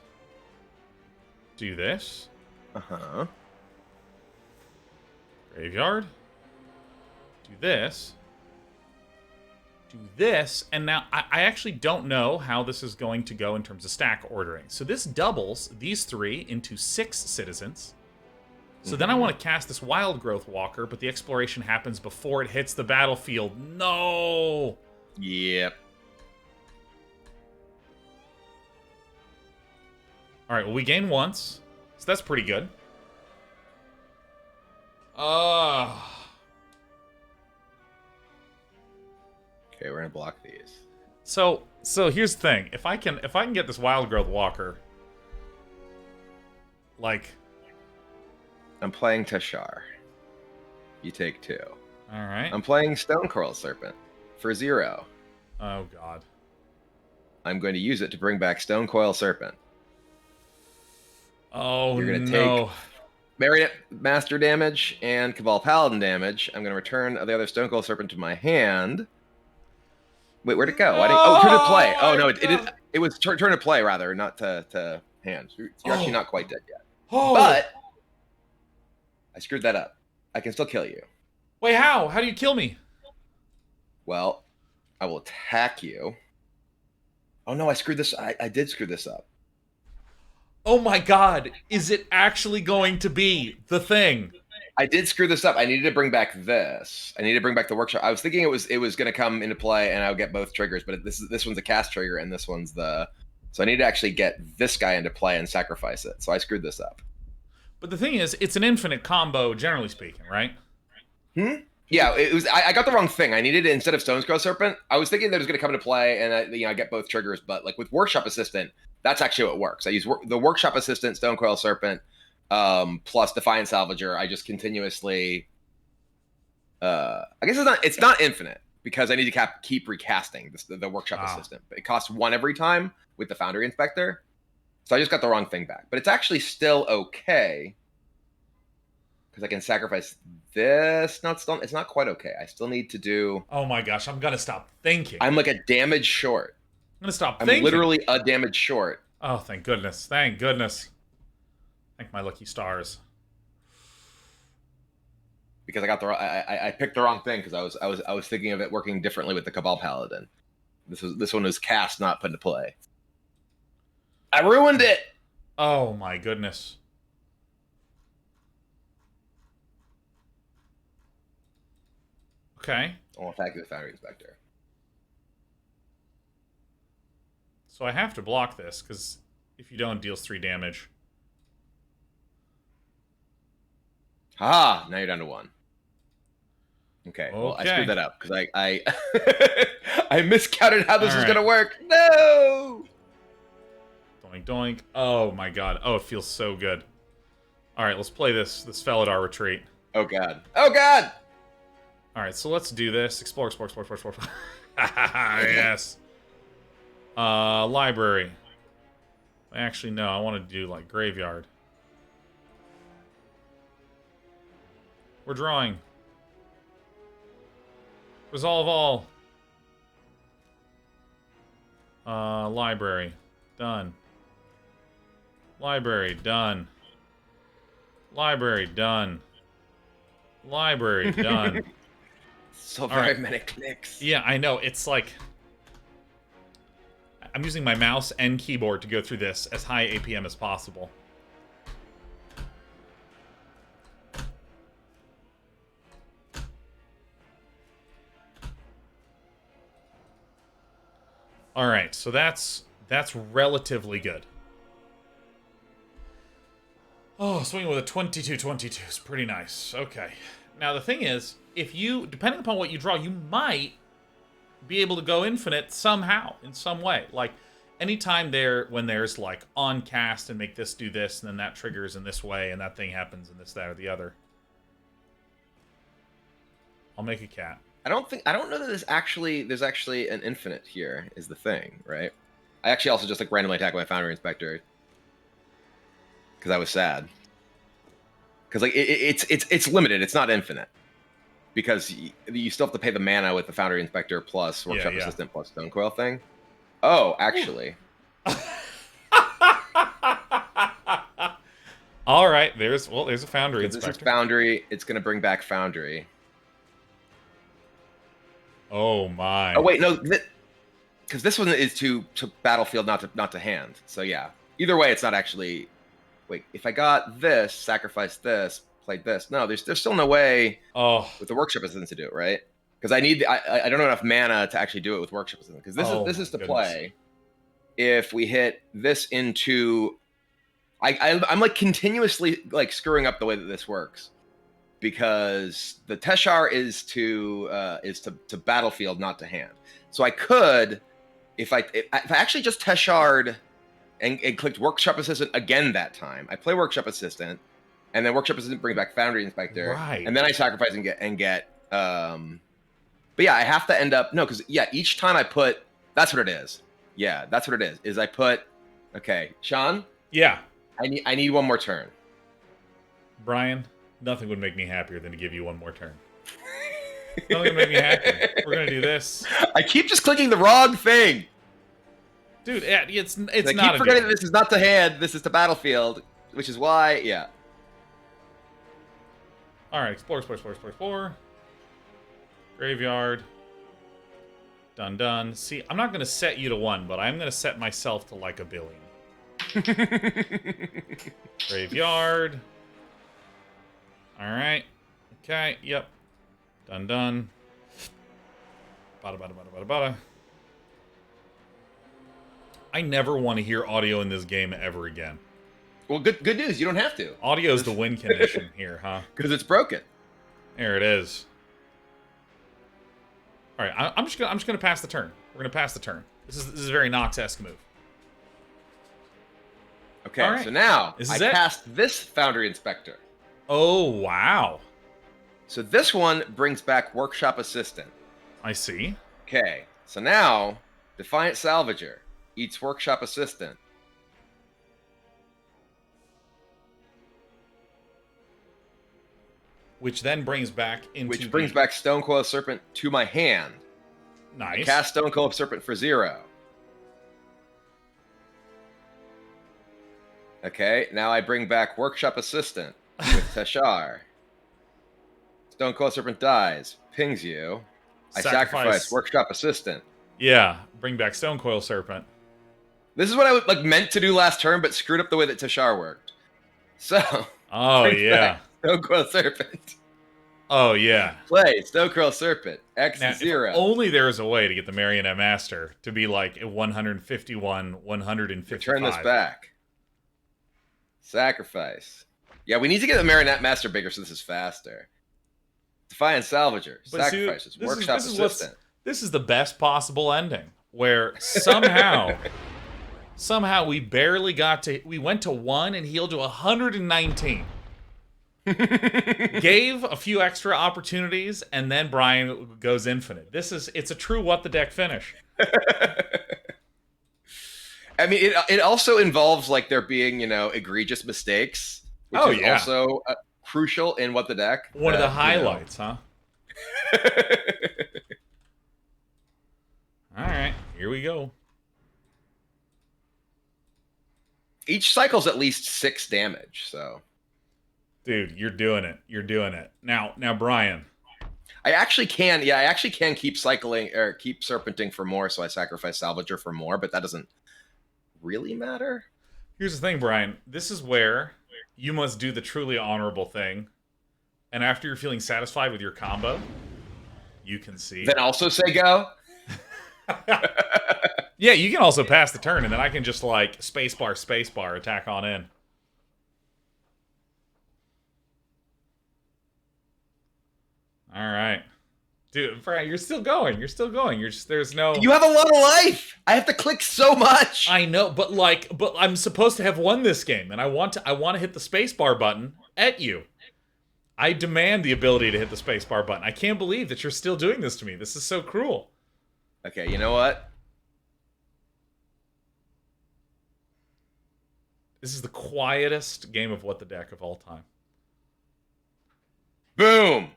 S1: Do this.
S2: Uh-huh.
S1: Graveyard. Do this. Do this. And now, I actually don't know how this is going to go in terms of stack ordering. So this doubles these 3 into 6 citizens. So then I want to cast this Wild Growth Walker, but the exploration happens before it hits the battlefield. No!
S2: Yep.
S1: Alright, well, we gain once. So that's pretty good.
S2: Okay, we're gonna block these.
S1: So here's the thing. If I can get this Wild Growth Walker, like,
S2: I'm playing Teshar. You take 2.
S1: all right.
S2: I'm playing Stone Coral Serpent for 0.
S1: Oh god.
S2: I'm going to use it to bring back Stone Coil Serpent.
S1: Oh
S2: You're gonna
S1: no.
S2: take Marionette Master damage and Cabal Paladin damage. I'm going to return the other Stone Coil Serpent to my hand. Wait, where'd it go? I didn't, oh, turn to play. Oh no, it was turn to play rather, not to hand. You're actually not quite dead yet.
S1: Oh.
S2: But I screwed that up. I can still kill you.
S1: Wait, how? How do you kill me?
S2: Well, I will attack you. Oh no, I screwed this. I did screw this up.
S1: Oh my god, is it actually going to be the thing?
S2: I did screw this up. I needed to bring back this. I needed to bring back the workshop. I was thinking it was going to come into play and I would get both triggers, but this one's a cast trigger and this one's the. So I need to actually get this guy into play and sacrifice it. So I screwed this up.
S1: But the thing is, it's an infinite combo, generally speaking, right?
S2: Yeah, it was. I got the wrong thing. I needed it instead of Stone's Crow Serpent. I was thinking that it was going to come into play and I get both triggers, but like with Workshop Assistant, that's actually what works. I use the Workshop Assistant, Stone Coil Serpent, plus Defiant Salvager. I just continuously. I guess it's not infinite because I need to keep recasting the Workshop Assistant. But it costs 1 every time with the Foundry Inspector, so I just got the wrong thing back. But it's actually still okay because I can sacrifice this. No, it's not quite okay. I still need to do.
S1: Oh my gosh, I'm gonna stop thinking.
S2: I'm like a damage short.
S1: I'm gonna stop
S2: I'm
S1: thinking.
S2: literally a damage short.
S1: Oh, thank goodness. Thank goodness. Thank my lucky stars.
S2: Because I got I picked the wrong thing because I was thinking of it working differently with the Cabal Paladin. This one was cast, not put into play. I ruined it.
S1: Oh my goodness. Okay.
S2: I'll attack you with Foundry Inspector.
S1: So I have to block this, because if you don't, it deals 3 damage.
S2: Ah, now you're down to 1. Okay, well, I screwed that up, because I I miscounted how this was going to work. No!
S1: Doink, doink. Oh, my God. Oh, it feels so good. All right, let's play this Felidar Retreat.
S2: Oh, God. Oh, God!
S1: All right, so let's do this. Explore. Yes. Library. Actually, no. I want to do, like, graveyard. We're drawing. Resolve all. Library. Done. Library. Done. Library. Done. Library, done.
S2: So very many clicks.
S1: Yeah, I know. It's like... I'm using my mouse and keyboard to go through this as high APM as possible. Alright, so that's relatively good. Oh, swinging with a 22-22 is pretty nice. Okay. Now, the thing is, if you, depending upon what you draw, you might be able to go infinite somehow, in some way. Like, anytime when there's, like, on cast and make this do this, and then that triggers in this way, and that thing happens in this, that, or the other. I'll make a cat.
S2: I don't know that there's actually an infinite here, is the thing, right? I actually also just, like, randomly attack my Foundry Inspector. Because I was sad. Because, like, it's limited. It's not infinite. Because you still have to pay the mana with the Foundry Inspector plus Workshop Assistant plus Stonecoil thing. Oh, actually.
S1: All right, there's a Foundry Inspector.
S2: This is Foundry. It's going to bring back Foundry.
S1: Oh my.
S2: Oh wait, no, because this one is to battlefield, not to hand. So yeah. Either way, it's not actually. Wait, if I got this, sacrificed this, played this. No, there's still no way.
S1: Oh.
S2: With the Workshop Assistant to do it, right? Because I don't have enough mana to actually do it with Workshop Assistant. Because this is to play. If we hit this into, I'm like continuously like screwing up the way that this works. Because the Teshar is to battlefield, not to hand. So I could, if I actually just Teshared and clicked Workshop Assistant again that time, I play Workshop Assistant, and then Workshop Assistant bring back Foundry Inspector,
S1: right.
S2: And then I sacrifice and get. But yeah, I have to end up because each time I put, that's what it is. Yeah, that's what it is. Is I put, okay, Sean.
S1: Yeah.
S2: I need one more turn.
S1: Brian. Nothing would make me happier than to give you one more turn. Nothing would make me happier. We're gonna do this.
S2: I keep just clicking the wrong thing,
S1: dude. It's not.
S2: I keep forgetting that this is not to hand. This is to battlefield, which is why. Yeah.
S1: All right. Explore. Graveyard. Done. See, I'm not gonna set you to 1, but I'm gonna set myself to like 1 billion. Graveyard. Alright. Okay, yep. Done. Bada. I never want to hear audio in this game ever again.
S2: Well, good news. You don't have to.
S1: Audio's the win condition here, huh?
S2: Because it's broken.
S1: There it is. Alright, I'm just gonna pass the turn. We're gonna pass the turn. This is a very Nox-esque move.
S2: Okay, right. So now I cast this Foundry Inspector.
S1: Oh, wow.
S2: So this one brings back Workshop Assistant.
S1: I see.
S2: Okay, so now Defiant Salvager eats Workshop Assistant.
S1: Which then brings back
S2: back Stonecoil Serpent to my hand.
S1: Nice.
S2: I cast Stonecoil Serpent for 0. Okay, now I bring back Workshop Assistant. With Teshar. Stonecoil Serpent dies. Pings you. I sacrifice Workshop Assistant.
S1: Yeah, bring back Stonecoil Serpent.
S2: This is what I meant to do last turn, but screwed up the way that Teshar worked. So.
S1: Oh yeah.
S2: Stonecoil Serpent.
S1: Oh yeah.
S2: Play Stonecoil Serpent. X0.
S1: If only there was a way to get the Marionette Master to be like 151, 155.
S2: Return this back. Sacrifice. Yeah, we need to get the Marionette Master bigger so this is faster. Defiant Salvager. Sacrifices. Workshop Assistant.
S1: This is the best possible ending. Where somehow we barely we went to 1 and healed to 119. Gave a few extra opportunities, and then Brian goes infinite. It's a true what the deck finish.
S2: I mean, it also involves like there being, egregious mistakes. Which is also crucial in what the deck.
S1: One of the highlights, huh? All right, here we go.
S2: Each cycle's at least 6 damage, so.
S1: Dude, you're doing it. You're doing it. Now, Brian.
S2: I actually can. Yeah, I actually can keep cycling or keep serpenting for more, so I sacrifice Salvager for more, but that doesn't really matter.
S1: Here's the thing, Brian. This is where you must do the truly honorable thing. And after you're feeling satisfied with your combo, you can see.
S2: Then also say go.
S1: Yeah, you can also pass the turn, and then I can just like spacebar, attack on in. All right. Dude, Brian, you're still going. You're still going. You're just, there's no...
S2: You have a lot of life. I have to click so much.
S1: I know, but I'm supposed to have won this game, and I want to hit the spacebar button at you. I demand the ability to hit the spacebar button. I can't believe that you're still doing this to me. This is so cruel.
S2: Okay, you know what?
S1: This is the quietest game of What the Deck of all time.
S2: Boom.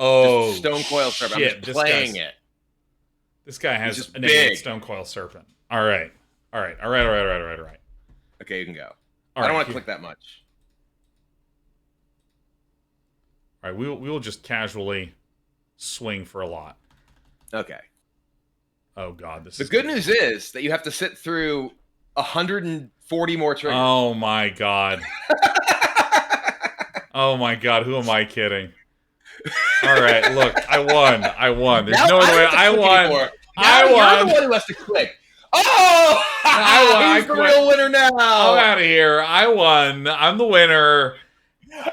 S1: Oh,
S2: just Stone Coil Serpent.
S1: shit.
S2: I'm just playing it.
S1: This guy has
S2: just
S1: an
S2: big.
S1: Stone Coil Serpent. All right.
S2: Okay, you can go. I don't want to click that much.
S1: All right, we will just casually swing for a lot.
S2: Okay.
S1: Oh god, this
S2: The
S1: is
S2: good news is that you have to sit through 140 more triggers.
S1: Oh my god. Oh my god, who am I kidding? All right, look, I won. There's no other way. I won.
S2: You're the one who has to click. Oh!
S1: I won.
S2: He's the real winner now.
S1: I'm out of here. I won. I'm the winner.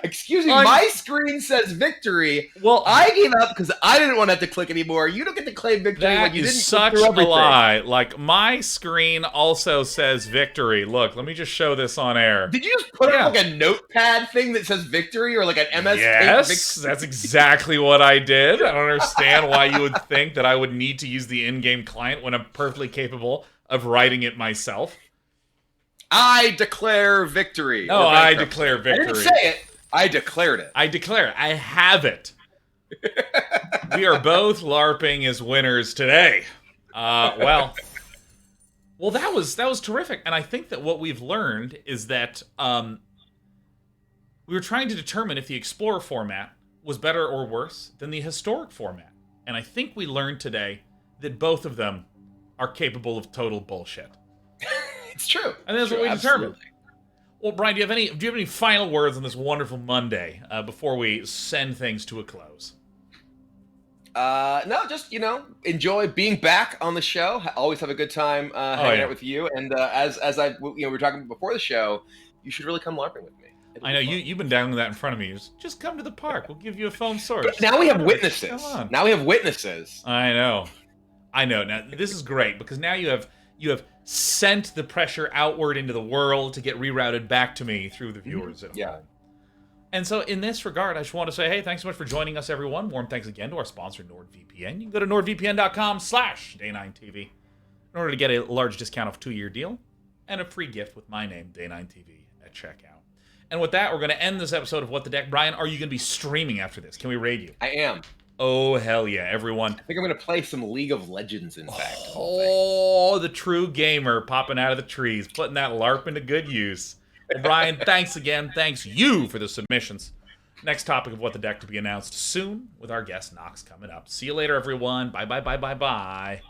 S2: Excuse me, my screen says victory.
S1: Well,
S2: I gave up because I didn't want to have to click anymore. You don't get to claim victory when you didn't
S1: such
S2: click through everything.
S1: a lie. Like, my screen also says victory. Look, let me just show this on air.
S2: Did you just put up like a notepad thing that says victory or like an MS
S1: Yes, that's exactly what I did. I don't understand why you would think that I would need to use the in-game client when I'm perfectly capable of writing it myself.
S2: I declare victory.
S1: No, I declare victory.
S2: I didn't say it. I declared it.
S1: I declare it. I have it. We are both LARPing as winners today. Well, that was terrific, and I think that what we've learned is that we were trying to determine if the Explorer format was better or worse than the Historic format, and I think we learned today that both of them are capable of total bullshit.
S2: It's true.
S1: And that's what we determined. Well, Brian, do you have any final words on this wonderful Monday before we send things to a close?
S2: No, just enjoy being back on the show. Always have a good time hanging out with you. And as we were talking before the show, you should really come LARPing with me.
S1: I know you've been dangling that in front of me. Just come to the park. We'll give you a foam sword.
S2: But now we have witnesses.
S1: Come on.
S2: Now we have witnesses.
S1: I know. Now this is great because now you have sent the pressure outward into the world to get rerouted back to me through the viewers at home. And so in this regard, I just want to say, hey, thanks so much for joining us, everyone. Warm thanks again to our sponsor, NordVPN. You can go to nordvpn.com/Day9TV in order to get a large discount off a 2-year deal and a free gift with my name, Day9TV, at checkout. And with that, we're going to end this episode of What the Deck. Brian, are you going to be streaming after this? Can we raid you?
S2: I am.
S1: Oh, hell yeah, everyone.
S2: I think I'm going to play some League of Legends, in fact.
S1: Oh, the true gamer popping out of the trees, putting that LARP into good use. Well, Brian, thanks again. Thanks you for the submissions. Next topic of What the Deck to be announced soon with our guest Nox coming up. See you later, everyone. Bye.